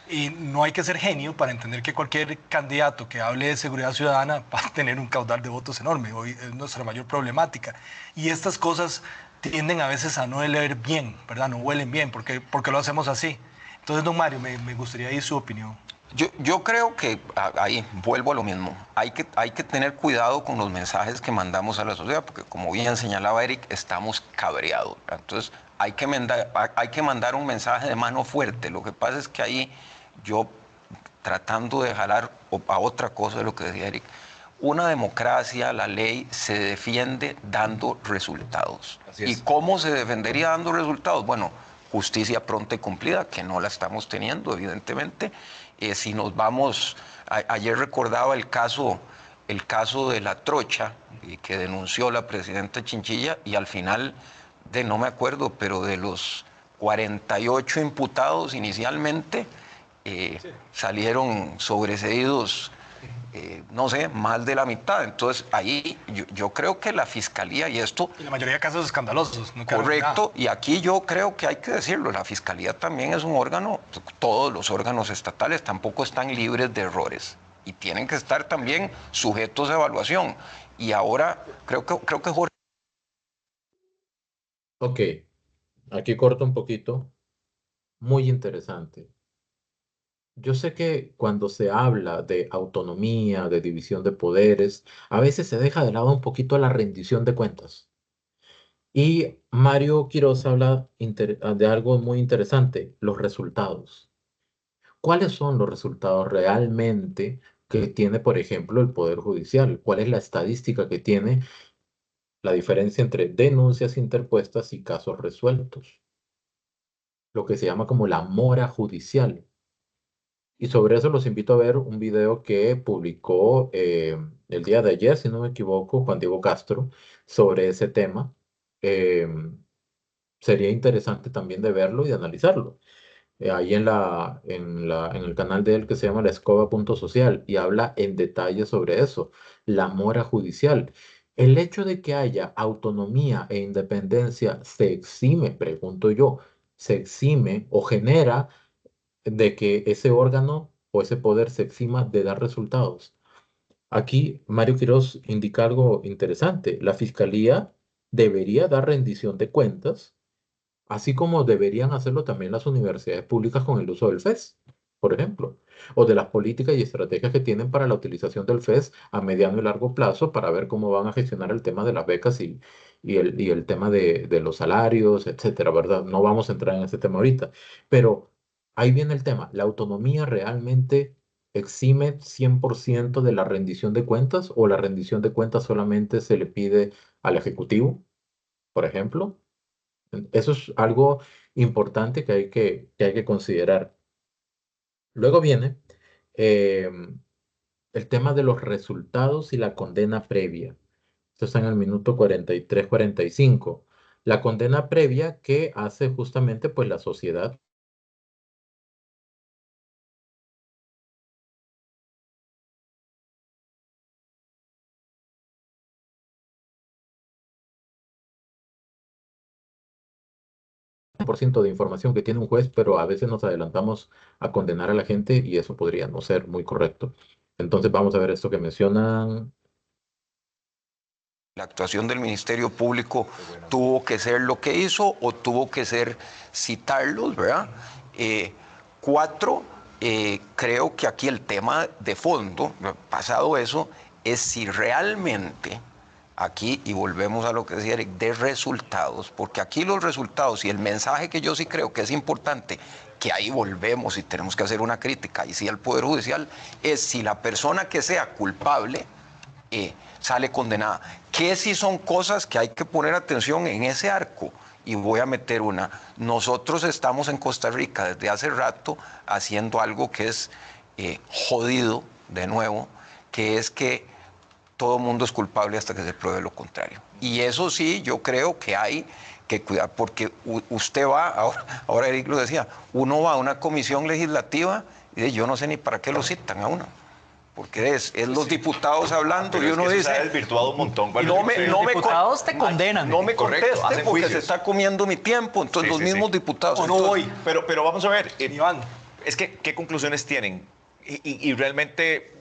S5: y no hay que ser genio para entender que cualquier candidato que hable de seguridad ciudadana va a tener un caudal de votos enorme. Hoy es nuestra mayor problemática. Y estas cosas tienden a veces a no leer bien, ¿verdad? No huelen bien, porque lo hacemos así. Entonces, don Mario, me gustaría oír su opinión.
S6: Yo creo que ahí vuelvo a lo mismo. Hay que tener cuidado con los mensajes que mandamos a la sociedad, porque como bien señalaba Eric, estamos cabreados. Entonces hay que mandar un mensaje de mano fuerte. Lo que pasa es que ahí yo, tratando de jalar a otra cosa de lo que decía Eric, una democracia, la ley, se defiende dando resultados. ¿Y cómo se defendería dando resultados? Bueno, justicia pronta y cumplida, que no la estamos teniendo, evidentemente. Si nos vamos, ayer recordaba el caso de la trocha que denunció la presidenta Chinchilla y al final, no me acuerdo, pero de los 48 imputados inicialmente, salieron sobreseídos, no sé, más de la mitad. Entonces ahí yo creo que la Fiscalía y esto...
S5: Y la mayoría de casos escandalosos. No
S6: correcto, y aquí yo creo que hay que decirlo, la Fiscalía también es un órgano, todos los órganos estatales tampoco están libres de errores y tienen que estar también sujetos a evaluación. Y ahora creo que Jorge
S1: Ok, aquí corto un poquito. Muy interesante. Yo sé que cuando se habla de autonomía, de división de poderes, a veces se deja de lado un poquito la rendición de cuentas. Y Mario Quiroz habla de algo muy interesante, los resultados. ¿Cuáles son los resultados realmente que tiene, por ejemplo, el Poder Judicial? ¿Cuál es la estadística que tiene la diferencia entre denuncias interpuestas y casos resueltos? Lo que se llama como la mora judicial. Y sobre eso los invito a ver un video que publicó el día de ayer, si no me equivoco, Juan Diego Castro, sobre ese tema. Em, Sería interesante también de verlo y de analizarlo. Ahí en el canal de él que se llama La Escoba Punto Social y habla en detalle sobre eso, la mora judicial. El hecho de que haya autonomía e independencia se exime, pregunto yo, se exime o genera de que ese órgano o ese poder se exima de dar resultados. Aquí Mario Quiroz indica algo interesante. La fiscalía debería dar rendición de cuentas, así como deberían hacerlo también las universidades públicas con el uso del FES, por ejemplo, o de las políticas y estrategias que tienen para la utilización del FES a mediano y largo plazo para ver cómo van a gestionar el tema de las becas y el tema de los salarios, etcétera, ¿verdad? No vamos a entrar en ese tema ahorita, pero ahí viene el tema. ¿La autonomía realmente exime 100% de la rendición de cuentas o la rendición de cuentas solamente se le pide al Ejecutivo, por ejemplo? Eso es algo importante que hay que considerar. Luego viene eh, el tema de los resultados y la condena previa. Esto está en el minuto 43-45. La condena previa que hace justamente pues la sociedad por ciento de información que tiene un juez, pero a veces nos adelantamos a condenar a la gente y eso podría no ser muy correcto. Entonces vamos a ver esto que mencionan.
S6: La actuación del Ministerio Público tuvo que ser lo que hizo o tuvo que ser citarlos, ¿verdad? Cuatro, creo que aquí el tema de fondo, pasado eso, es si realmente aquí, y volvemos a lo que decía Eric, de resultados, porque aquí los resultados y el mensaje que yo sí creo que es importante, que ahí volvemos y tenemos que hacer una crítica, y sí al Poder Judicial, es si la persona que sea culpable sale condenada. Que sí son cosas que hay que poner atención en ese arco. Y voy a meter una. Nosotros estamos en Costa Rica desde hace rato haciendo algo que es jodido, de nuevo, que es que todo mundo es culpable hasta que se pruebe lo contrario. Y eso sí, yo creo que hay que cuidar, porque usted va, ahora Eric lo decía, uno va a una comisión legislativa y yo no sé ni para qué lo citan a uno. Porque es los diputados hablando
S4: pero
S6: y uno
S4: es que
S6: dice...
S4: eso se ha desvirtuado un montón.
S5: Los diputados te condenan.
S6: No me
S4: Correcto,
S6: conteste
S4: hacen
S6: porque
S4: juicios.
S6: se está comiendo mi tiempo. Entonces los mismos diputados...
S5: O no
S6: entonces,
S5: voy.
S4: Pero vamos a ver,
S5: Iván.
S4: es que, ¿qué conclusiones tienen? Y realmente,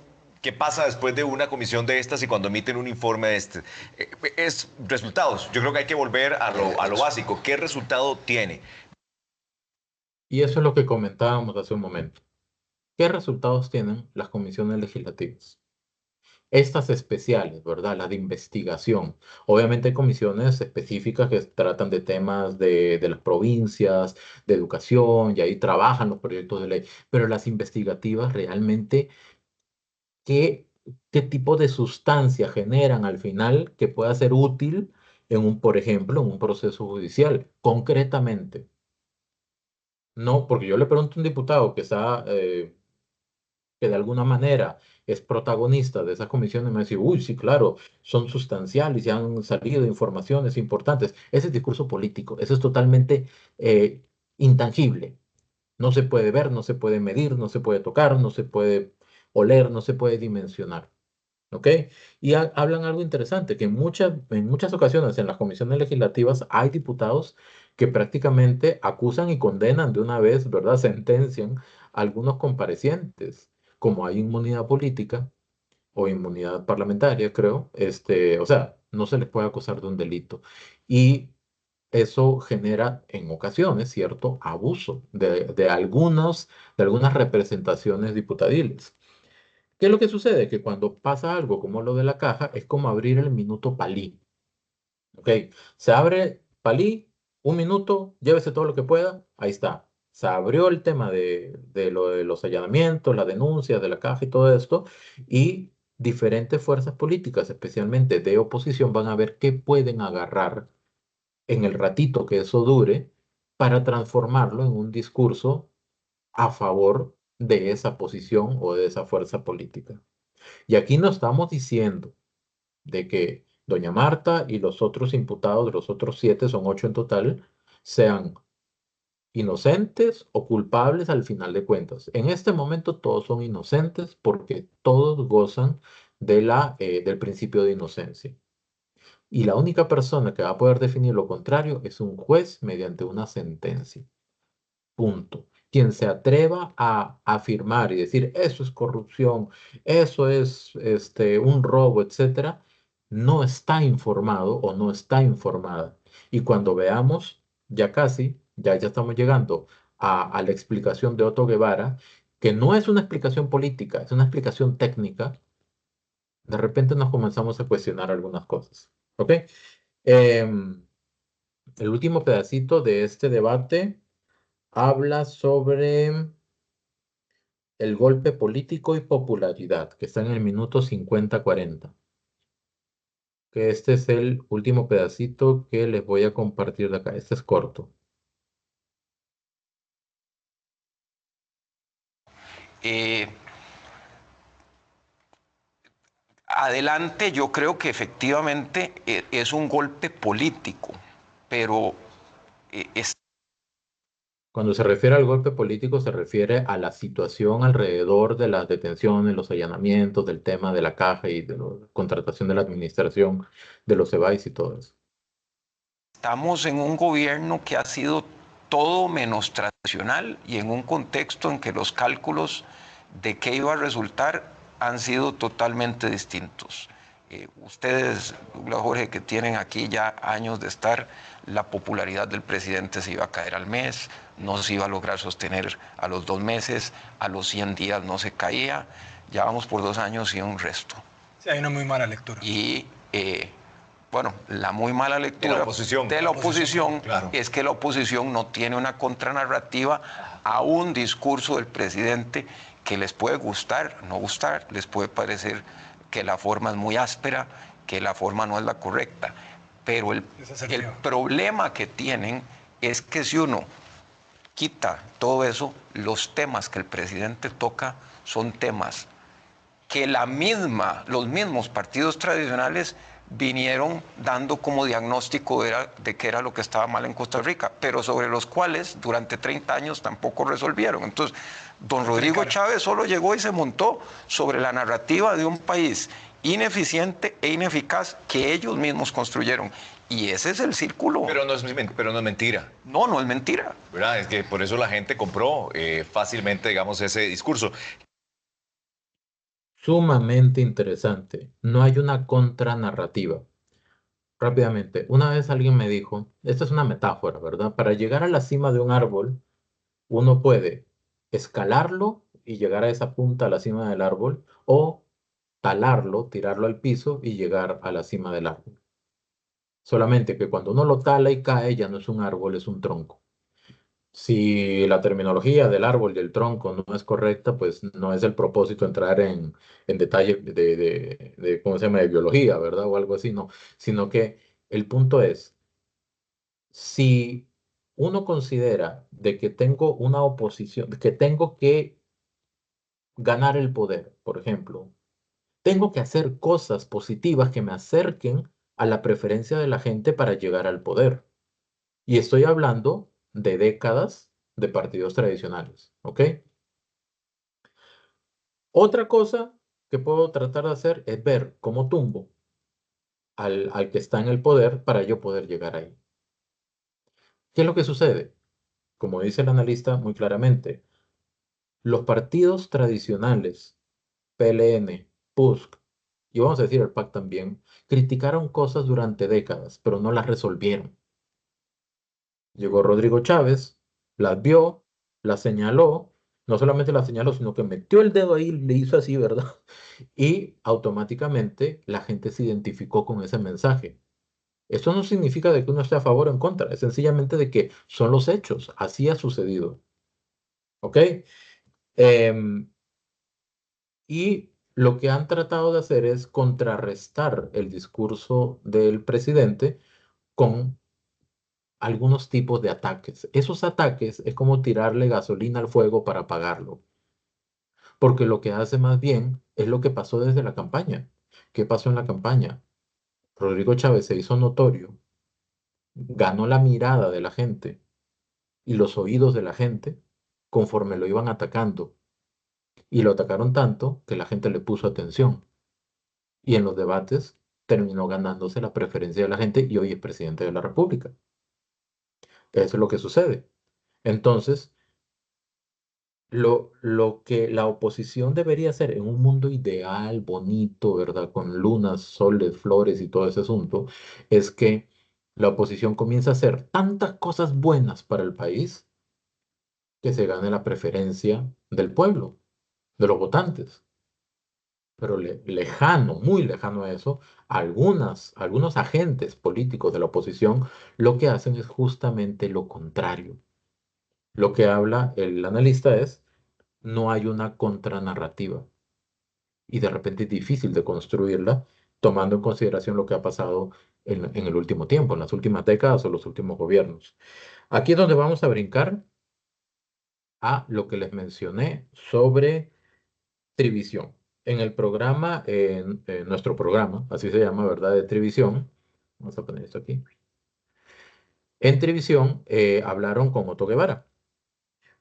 S4: ¿qué pasa después de una comisión de estas y cuando emiten un informe de este? Es resultados. Yo creo que hay que volver a lo básico. ¿Qué resultado tiene?
S1: Y eso es lo que comentábamos hace un momento. ¿Qué resultados tienen las comisiones legislativas? Estas especiales, ¿verdad? La de investigación. Obviamente hay comisiones específicas que tratan de temas de las provincias, de educación, y ahí trabajan los proyectos de ley, pero las investigativas realmente, ¿qué, qué tipo de sustancia generan al final que pueda ser útil en un, por ejemplo, en un proceso judicial? Concretamente. No, porque yo le pregunto a un diputado que está que de alguna manera es protagonista de esas comisiones, me dice, uy, sí, claro, son sustanciales y han salido informaciones importantes. Ese es discurso político, eso es totalmente intangible. No se puede ver, no se puede medir, no se puede tocar, no se puede oler, no se puede dimensionar. ¿Ok? Y hablan algo interesante, que en muchas ocasiones en las comisiones legislativas hay diputados que prácticamente acusan y condenan de una vez, ¿verdad? Sentencian a algunos comparecientes, como hay inmunidad política o inmunidad parlamentaria, creo, o sea, no se les puede acusar de un delito. Y eso genera en ocasiones cierto abuso de algunas representaciones diputadiles. ¿Qué es lo que sucede? Que cuando pasa algo como lo de la caja, es como abrir el minuto palí. ¿Ok? Se abre palí, un minuto, llévese todo lo que pueda, ahí está. Se abrió el tema de lo de los allanamientos, las denuncias de la caja y todo esto, y diferentes fuerzas políticas, especialmente de oposición, van a ver qué pueden agarrar en el ratito que eso dure para transformarlo en un discurso a favor de esa posición o de esa fuerza política. Y aquí no estamos diciendo de que doña Marta y los otros imputados, los otros 7, son 8 en total, sean inocentes o culpables al final de cuentas. En este momento todos son inocentes porque todos gozan del principio de inocencia. Y la única persona que va a poder definir lo contrario es un juez mediante una sentencia. Punto. Quien se atreva a afirmar y decir eso es corrupción, eso es un robo, etcétera, no está informado o no está informada. Y cuando veamos, ya casi, ya estamos llegando a la explicación de Otto Guevara, que no es una explicación política, es una explicación técnica, de repente nos comenzamos a cuestionar algunas cosas. ¿Ok? Em, el último pedacito de este debate habla sobre el golpe político y popularidad, que está en el minuto 50-40. Que este es el último pedacito que les voy a compartir de acá. Este es corto.
S6: Eh, Adelante, yo creo que efectivamente es un golpe político, pero es
S1: Cuando se refiere al golpe político, se refiere a la situación alrededor de las detenciones, los allanamientos, del tema de la caja y de la contratación de la administración de los EBAIS y todo eso.
S6: Estamos en un gobierno que ha sido todo menos tradicional y en un contexto en que los cálculos de qué iba a resultar han sido totalmente distintos. Ustedes, Douglas, Jorge, que tienen aquí ya años de estar, la popularidad del presidente se iba a caer al mes, no se iba a lograr sostener a los 2 meses, a los 100 días no se caía, ya vamos por 2 años y un resto.
S5: Sí, hay una muy mala lectura.
S6: Y bueno, la muy mala lectura
S4: de la oposición,
S6: claro, es que la oposición no tiene una contranarrativa a un discurso del presidente que les puede gustar, no gustar, les puede parecer que la forma es muy áspera, que la forma no es la correcta. Pero el problema que tienen es que si uno quita todo eso, los temas que el presidente toca son temas que los mismos partidos tradicionales vinieron dando como diagnóstico de qué era lo que estaba mal en Costa Rica, pero sobre los cuales durante 30 años tampoco resolvieron. Entonces, don Rodrigo Chávez solo llegó y se montó sobre la narrativa de un país ineficiente e ineficaz que ellos mismos construyeron. Y ese es el círculo.
S4: Pero no es mentira.
S6: No, no es mentira.
S4: ¿Verdad? Es que por eso la gente compró fácilmente, digamos, ese discurso.
S1: Sumamente interesante. No hay una contranarrativa. Rápidamente, una vez alguien me dijo, esta es una metáfora, ¿verdad? Para llegar a la cima de un árbol, uno puede escalarlo y llegar a esa punta, a la cima del árbol, o talarlo, tirarlo al piso y llegar a la cima del árbol. Solamente que cuando uno lo tala y cae, ya no es un árbol, es un tronco. Si la terminología del árbol y del tronco no es correcta, pues no es el propósito entrar en detalle ¿cómo se llama?, de biología, ¿verdad? O algo así, no. Sino que el punto es, si uno considera de que tengo una oposición, que tengo que ganar el poder, por ejemplo, tengo que hacer cosas positivas que me acerquen a la preferencia de la gente para llegar al poder. Y estoy hablando de décadas de partidos tradicionales, ¿ok? Otra cosa que puedo tratar de hacer es ver cómo tumbo al que está en el poder para yo poder llegar ahí. ¿Qué es lo que sucede? Como dice el analista muy claramente, los partidos tradicionales, PLN, PUSC, y vamos a decir el PAC también, criticaron cosas durante décadas, pero no las resolvieron. Llegó Rodrigo Chávez, las vio, las señaló, no solamente las señaló, sino que metió el dedo ahí y le hizo así, ¿verdad? Y automáticamente la gente se identificó con ese mensaje. Esto no significa de que uno esté a favor o en contra, es sencillamente de que son los hechos, así ha sucedido, ¿ok? Em, y lo que han tratado de hacer es contrarrestar el discurso del presidente con algunos tipos de ataques. Esos ataques es como tirarle gasolina al fuego para apagarlo, porque lo que hace más bien es lo que pasó desde la campaña. ¿Qué pasó en la campaña? Rodrigo Chávez se hizo notorio, ganó la mirada de la gente y los oídos de la gente conforme lo iban atacando. Y lo atacaron tanto que la gente le puso atención. Y en los debates terminó ganándose la preferencia de la gente y hoy es presidente de la República. Eso es lo que sucede. Entonces, lo que la oposición debería hacer en un mundo ideal, bonito, ¿verdad? Con lunas, soles, flores y todo ese asunto, es que la oposición comience a hacer tantas cosas buenas para el país que se gane la preferencia del pueblo, de los votantes. Pero lejano, muy lejano a eso, algunos agentes políticos de la oposición lo que hacen es justamente lo contrario. Lo que habla el analista es, no hay una contranarrativa y de repente es difícil de construirla tomando en consideración lo que ha pasado en el último tiempo, en las últimas décadas o los últimos gobiernos. Aquí es donde vamos a brincar a lo que les mencioné sobre Trivisión. En el programa, en nuestro programa, así se llama, ¿verdad? De Trivisión. Vamos a poner esto aquí. En Trivisión hablaron con Otto Guevara.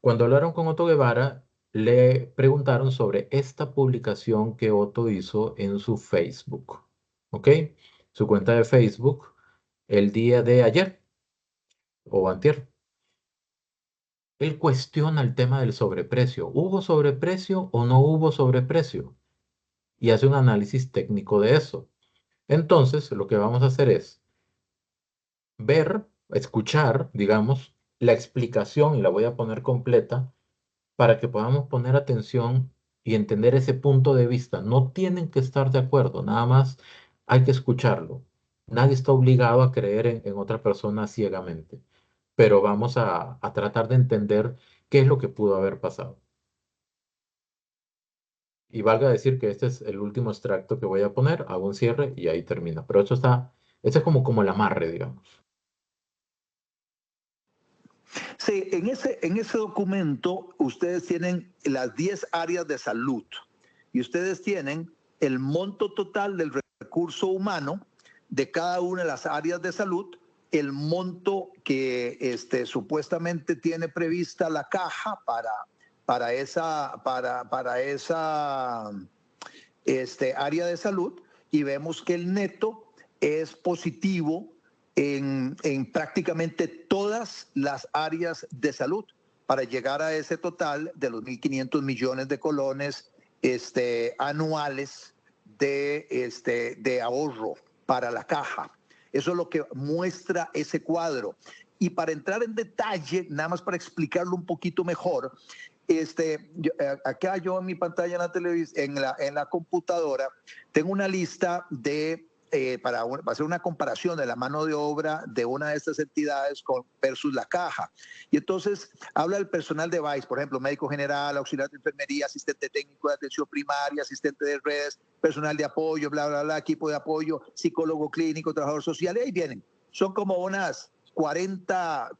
S1: Cuando hablaron con Otto Guevara, le preguntaron sobre esta publicación que Otto hizo en su Facebook. ¿Ok? Su cuenta de Facebook el día de ayer o antier. Él cuestiona el tema del sobreprecio. ¿Hubo sobreprecio o no hubo sobreprecio? Y hace un análisis técnico de eso. Entonces, lo que vamos a hacer es ver, escuchar, digamos, la explicación y la voy a poner completa para que podamos poner atención y entender ese punto de vista. No tienen que estar de acuerdo, nada más hay que escucharlo. Nadie está obligado a creer en otra persona ciegamente, pero vamos a tratar de entender qué es lo que pudo haber pasado. Y valga decir que este es el último extracto que voy a poner, hago un cierre y ahí termina. Pero esto está, este es como el amarre, digamos.
S7: Sí, en ese documento ustedes tienen las 10 áreas de salud y ustedes tienen el monto total del recurso humano de cada una de las áreas de salud, el monto que supuestamente tiene prevista la caja para esa área de salud y vemos que el neto es positivo en prácticamente todas las áreas de salud para llegar a ese total de los 1.500 millones de colones anuales de ahorro para la caja. Eso es lo que muestra ese cuadro. Y para entrar en detalle, nada más para explicarlo un poquito mejor, acá yo en mi pantalla en la televisión, en la computadora, tengo una lista de para hacer una comparación de la mano de obra de una de estas entidades versus la caja. Y entonces habla del personal de VAIS, por ejemplo, médico general, auxiliar de enfermería, asistente técnico de atención primaria, asistente de redes, personal de apoyo, bla, bla, bla, equipo de apoyo, psicólogo clínico, trabajador social, y ahí vienen. Son como unas 40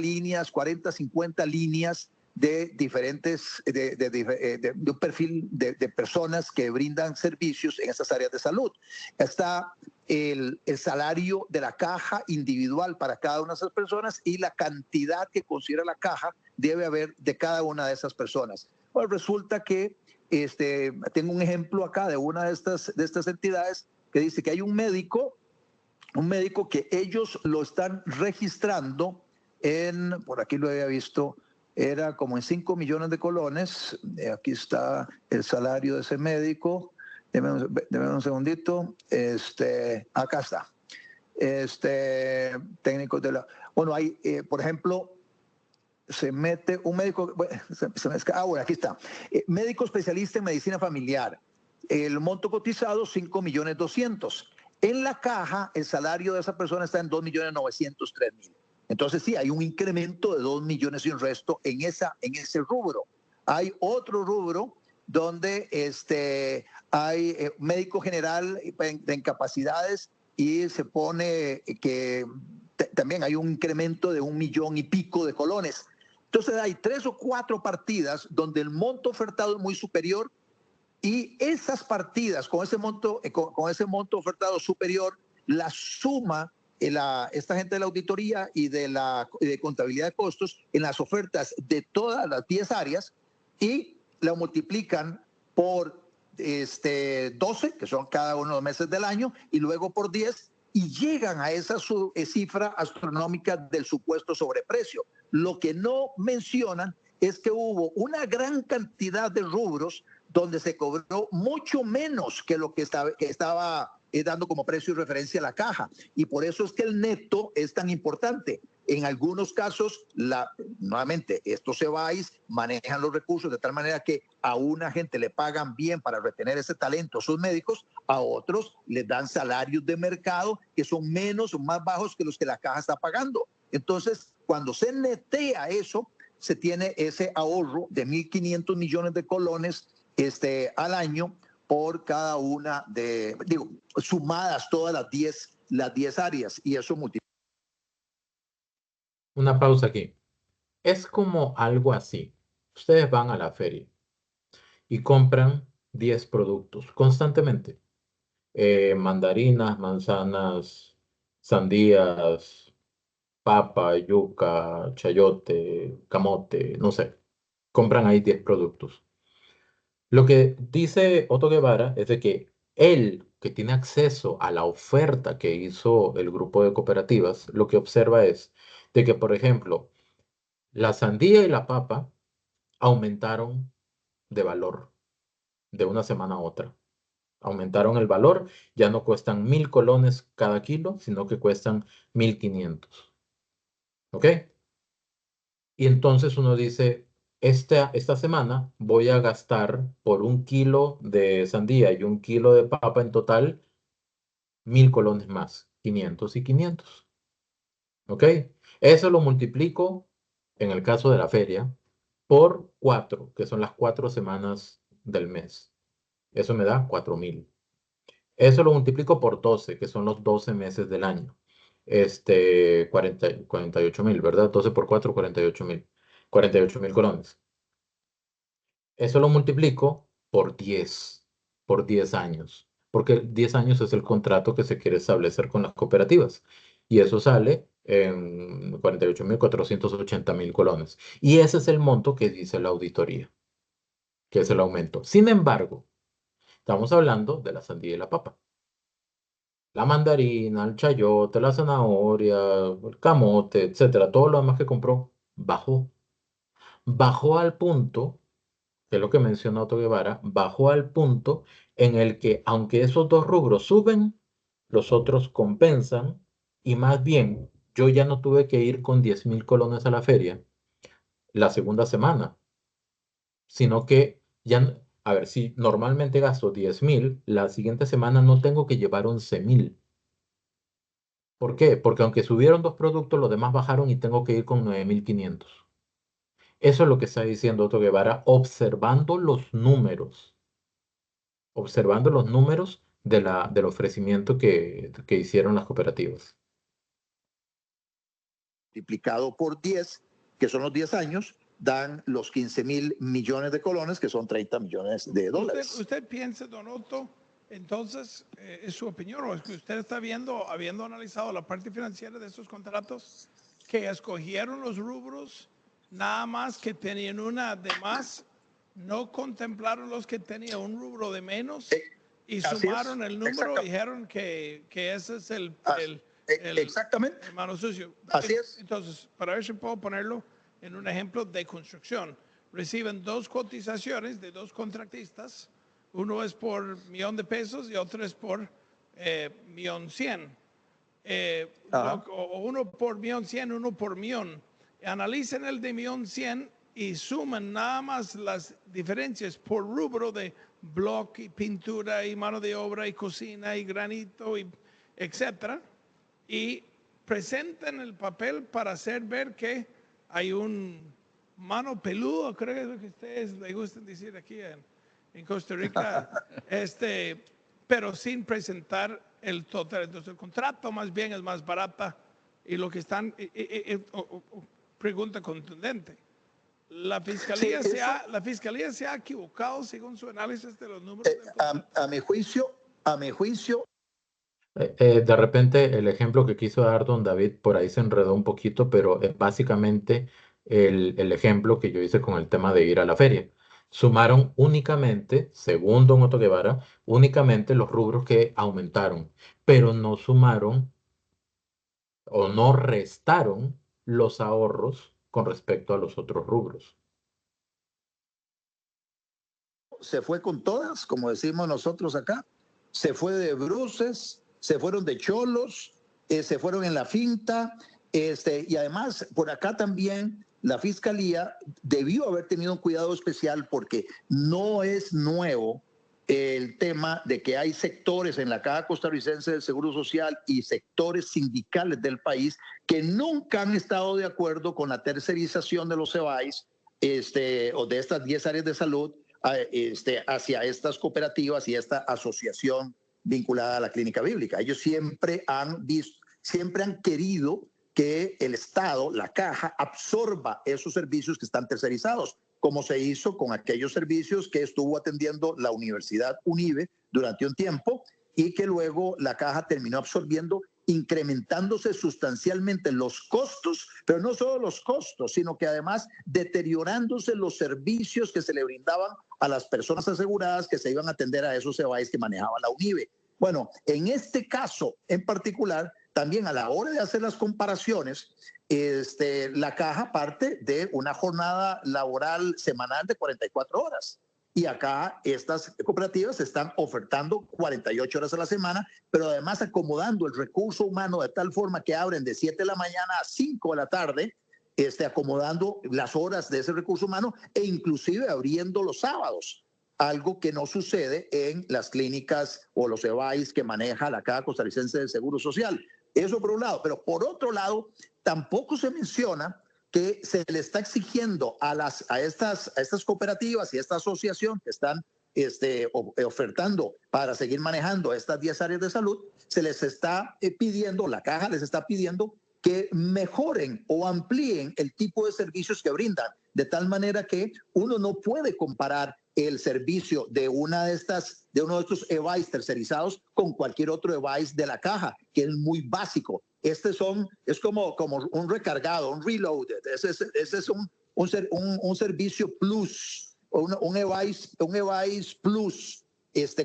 S7: líneas, 40, 50 líneas de diferentes, de un perfil de personas que brindan servicios en esas áreas de salud. Está el salario de la caja individual para cada una de esas personas y la cantidad que considera la caja debe haber de cada una de esas personas. Bueno, resulta que tengo un ejemplo acá de una de estas entidades que dice que hay un médico que ellos lo están registrando por aquí lo había visto, era como en 5 millones de colones. Aquí está el salario de ese médico. Deme un segundito. Acá está. Técnico de la... Bueno, hay, por ejemplo, se mete un médico, bueno, bueno, aquí está, médico especialista en medicina familiar, el monto cotizado 5.200.000. En la caja, el salario de esa persona está en 2.903.000. Entonces sí, hay un incremento de 2 millones y un resto en ese rubro. Hay otro rubro donde hay médico general de incapacidades y se pone que también hay un incremento de 1 millón y pico de colones. Entonces hay 3 o 4 partidas donde el monto ofertado es muy superior y esas partidas con ese monto ofertado superior, la suma esta gente de la auditoría y de contabilidad de costos en las ofertas de todas las 10 áreas y la multiplican por 12, que son cada uno de los meses del año, y luego por 10, y llegan a esa cifra astronómica del supuesto sobreprecio. Lo que no mencionan es que hubo una gran cantidad de rubros donde se cobró mucho menos que lo que estaba dando como precio y referencia a la caja. Y por eso es que el neto es tan importante. En algunos casos, nuevamente, estos CEBAIS manejan los recursos de tal manera que a una gente le pagan bien para retener ese talento, sus médicos, a otros les dan salarios de mercado que son menos o más bajos que los que la caja está pagando. Entonces, cuando se netea eso, se tiene ese ahorro de 1.500 millones de colones al año por cada una sumadas todas las 10 áreas, y eso multiplica.
S1: Una pausa aquí. Es como algo así. Ustedes van a la feria y compran 10 productos constantemente. Mandarinas, manzanas, sandías, papa, yuca, chayote, camote, no sé. Compran ahí 10 productos. Lo que dice Otto Guevara es de que él, que tiene acceso a la oferta que hizo el grupo de cooperativas, lo que observa es de que, por ejemplo, la sandía y la papa aumentaron de valor de una semana a otra. Aumentaron el valor, ya no cuestan 1.000 colones cada kilo, sino que cuestan 1.500. ¿Ok? Y entonces uno dice, esta semana voy a gastar por 1 kilo de sandía y 1 kilo de papa en total 1.000 colones más, 500 y 500. ¿Ok? Eso lo multiplico, en el caso de la feria, por 4, que son las 4 semanas del mes. Eso me da 4.000. Eso lo multiplico por 12, que son los 12 meses del año. 48.000, ¿verdad? 12 por 4, 48.000. 48.000 colones. Eso lo multiplico por 10 años, porque 10 años es el contrato que se quiere establecer con las cooperativas. Y eso sale en 48.480.000 colones. Y ese es el monto que dice la auditoría, que es el aumento. Sin embargo, estamos hablando de la sandía y la papa. La mandarina, el chayote, la zanahoria, el camote, etcétera, todo lo demás que compró, bajó. Bajó al punto, que es lo que menciona Otto Guevara, bajó al punto en el que, aunque esos dos rubros suben, los otros compensan, y más bien, yo ya no tuve que ir con 10.000 colones a la feria la segunda semana, sino que ya, a ver, si normalmente gasto 10.000, la siguiente semana no tengo que llevar 11.000. ¿Por qué? Porque aunque subieron dos productos, los demás bajaron y tengo que ir con 9.500. Eso es lo que está diciendo Otto Guevara, observando los números del ofrecimiento que hicieron las cooperativas.
S7: Multiplicado por 10, que son los 10 años, dan los 15.000 millones de colones, que son 30 millones de dólares.
S8: ¿Usted piensa, don Otto, entonces, es su opinión, o es que usted está viendo, habiendo analizado la parte financiera de estos contratos, que escogieron los rubros nada más que tenían una de más, no contemplaron los que tenían un rubro de menos y sumaron el número y dijeron que ese es el
S7: exactamente.
S8: el mano sucio?
S7: Así es.
S8: Entonces, para ver si puedo ponerlo en un ejemplo de construcción. Reciben 2 cotizaciones de 2 contratistas. Uno es por $1,000,000 y otro es por $1,100,000.
S7: Ajá.
S8: o 1 por millón 100, 1 por millón. Analicen el de millón 100 y suman nada más las diferencias por rubro de bloque y pintura y mano de obra y cocina y granito y etcétera, y presenten el papel para hacer ver que hay un mano peludo, creo que es lo que ustedes les gusta decir aquí en Costa Rica, pero sin presentar el total. Entonces el contrato más bien es más barata y lo que están, pregunta contundente. La fiscalía,
S7: Sí,
S8: la fiscalía se ha equivocado según su análisis de los números del contrato.
S7: a mi juicio,
S1: De repente el ejemplo que quiso dar don David por ahí se enredó un poquito, pero es básicamente el ejemplo que yo hice con el tema de ir a la feria. Sumaron únicamente, según don Otto Guevara, únicamente los rubros que aumentaron, pero no sumaron o no restaron los ahorros con respecto a los otros rubros.
S7: se fue con todas, como decimos nosotros acá. Se fue de bruces, se fueron de cholos, se fueron en la finta. Y además, por acá también la fiscalía debió haber tenido un cuidado especial porque no es nuevo el tema de que hay sectores en la Caja Costarricense del Seguro Social y sectores sindicales del país que nunca han estado de acuerdo con la tercerización de los CEBAIS o de estas 10 áreas de salud hacia estas cooperativas y esta asociación vinculada a la clínica bíblica. Ellos siempre han querido que el Estado, la caja, absorba esos servicios que están tercerizados, como se hizo con aquellos servicios que estuvo atendiendo la Universidad UNIBE durante un tiempo y que luego la caja terminó absorbiendo, incrementándose sustancialmente los costos, pero no solo los costos, sino que además deteriorándose los servicios que se le brindaban a las personas aseguradas que se iban a atender a esos CEBAIS que manejaba la UNIBE. Bueno, en este caso en particular, también a la hora de hacer las comparaciones, la caja parte de una jornada laboral semanal de 44 horas. Y acá estas cooperativas están ofertando 48 horas a la semana, pero además acomodando el recurso humano de tal forma que abren de 7 de la mañana a 5 de la tarde, acomodando las horas de ese recurso humano e inclusive abriendo los sábados, algo que no sucede en las clínicas o los CEBAIS que maneja la Caja Costarricense del Seguro Social. Eso por un lado, pero por otro lado, tampoco se menciona que se le está exigiendo a estas cooperativas y a esta asociación que están ofertando para seguir manejando estas 10 áreas de salud, se les está pidiendo, la caja les está pidiendo que mejoren o amplíen el tipo de servicios que brindan, de tal manera que uno no puede comparar el servicio de uno de estos EVAIS tercerizados con cualquier otro EVAIS de la caja, que es muy básico. Es como un recargado, un reloaded. Ese es un servicio plus, un EVAIS plus,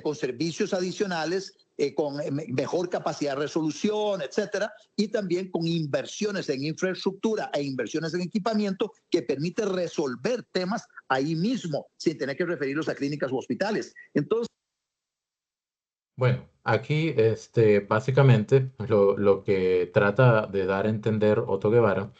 S7: con servicios adicionales, con mejor capacidad de resolución, etcétera, y también con inversiones en infraestructura e inversiones en equipamiento que permite resolver temas ahí mismo, sin tener que referirlos a clínicas u hospitales. Entonces,
S1: Bueno, aquí básicamente lo que trata de dar a entender Otto Guevara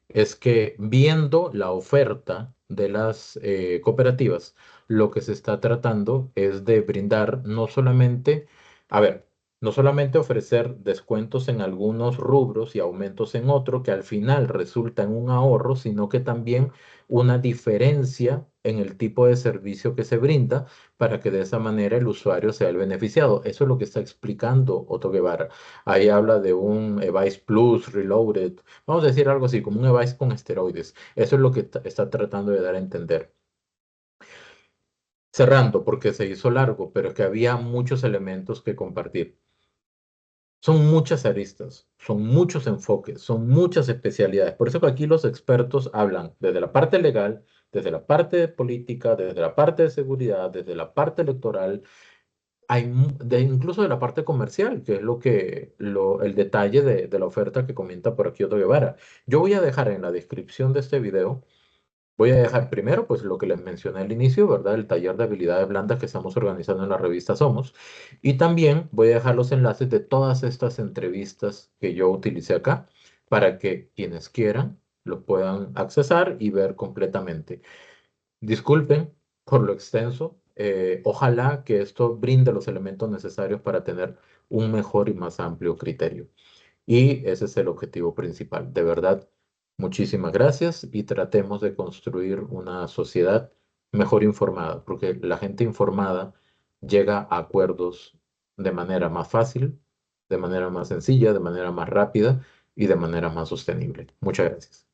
S1: es que viendo la oferta de las cooperativas, lo que se está tratando es de brindar no solamente, a ver, no solamente ofrecer descuentos en algunos rubros y aumentos en otros, que al final resulta en un ahorro, sino que también una diferencia en el tipo de servicio que se brinda para que de esa manera el usuario sea el beneficiado. Eso es lo que está explicando Otto Guevara. Ahí habla de un Evice Plus Reloaded, vamos a decir algo así, como un Evice con esteroides. Eso es lo que está tratando de dar a entender. Cerrando, porque se hizo largo, pero es que había muchos elementos que compartir. Son muchas aristas, son muchos enfoques, son muchas especialidades. Por eso que aquí los expertos hablan desde la parte legal, desde la parte de política, desde la parte de seguridad, desde la parte electoral, incluso de la parte comercial, que es el detalle de la oferta que comenta por aquí Otto Guevara. Yo voy a dejar en la descripción de este video Voy a dejar primero, pues lo que les mencioné al inicio, ¿verdad? El taller de habilidades blandas que estamos organizando en la revista Somos. Y también voy a dejar los enlaces de todas estas entrevistas que yo utilicé acá para que quienes quieran lo puedan accesar y ver completamente. Disculpen por lo extenso. Ojalá que esto brinde los elementos necesarios para tener un mejor y más amplio criterio. Y ese es el objetivo principal. De verdad, muchísimas gracias y tratemos de construir una sociedad mejor informada, porque la gente informada llega a acuerdos de manera más fácil, de manera más sencilla, de manera más rápida y de manera más sostenible. Muchas gracias.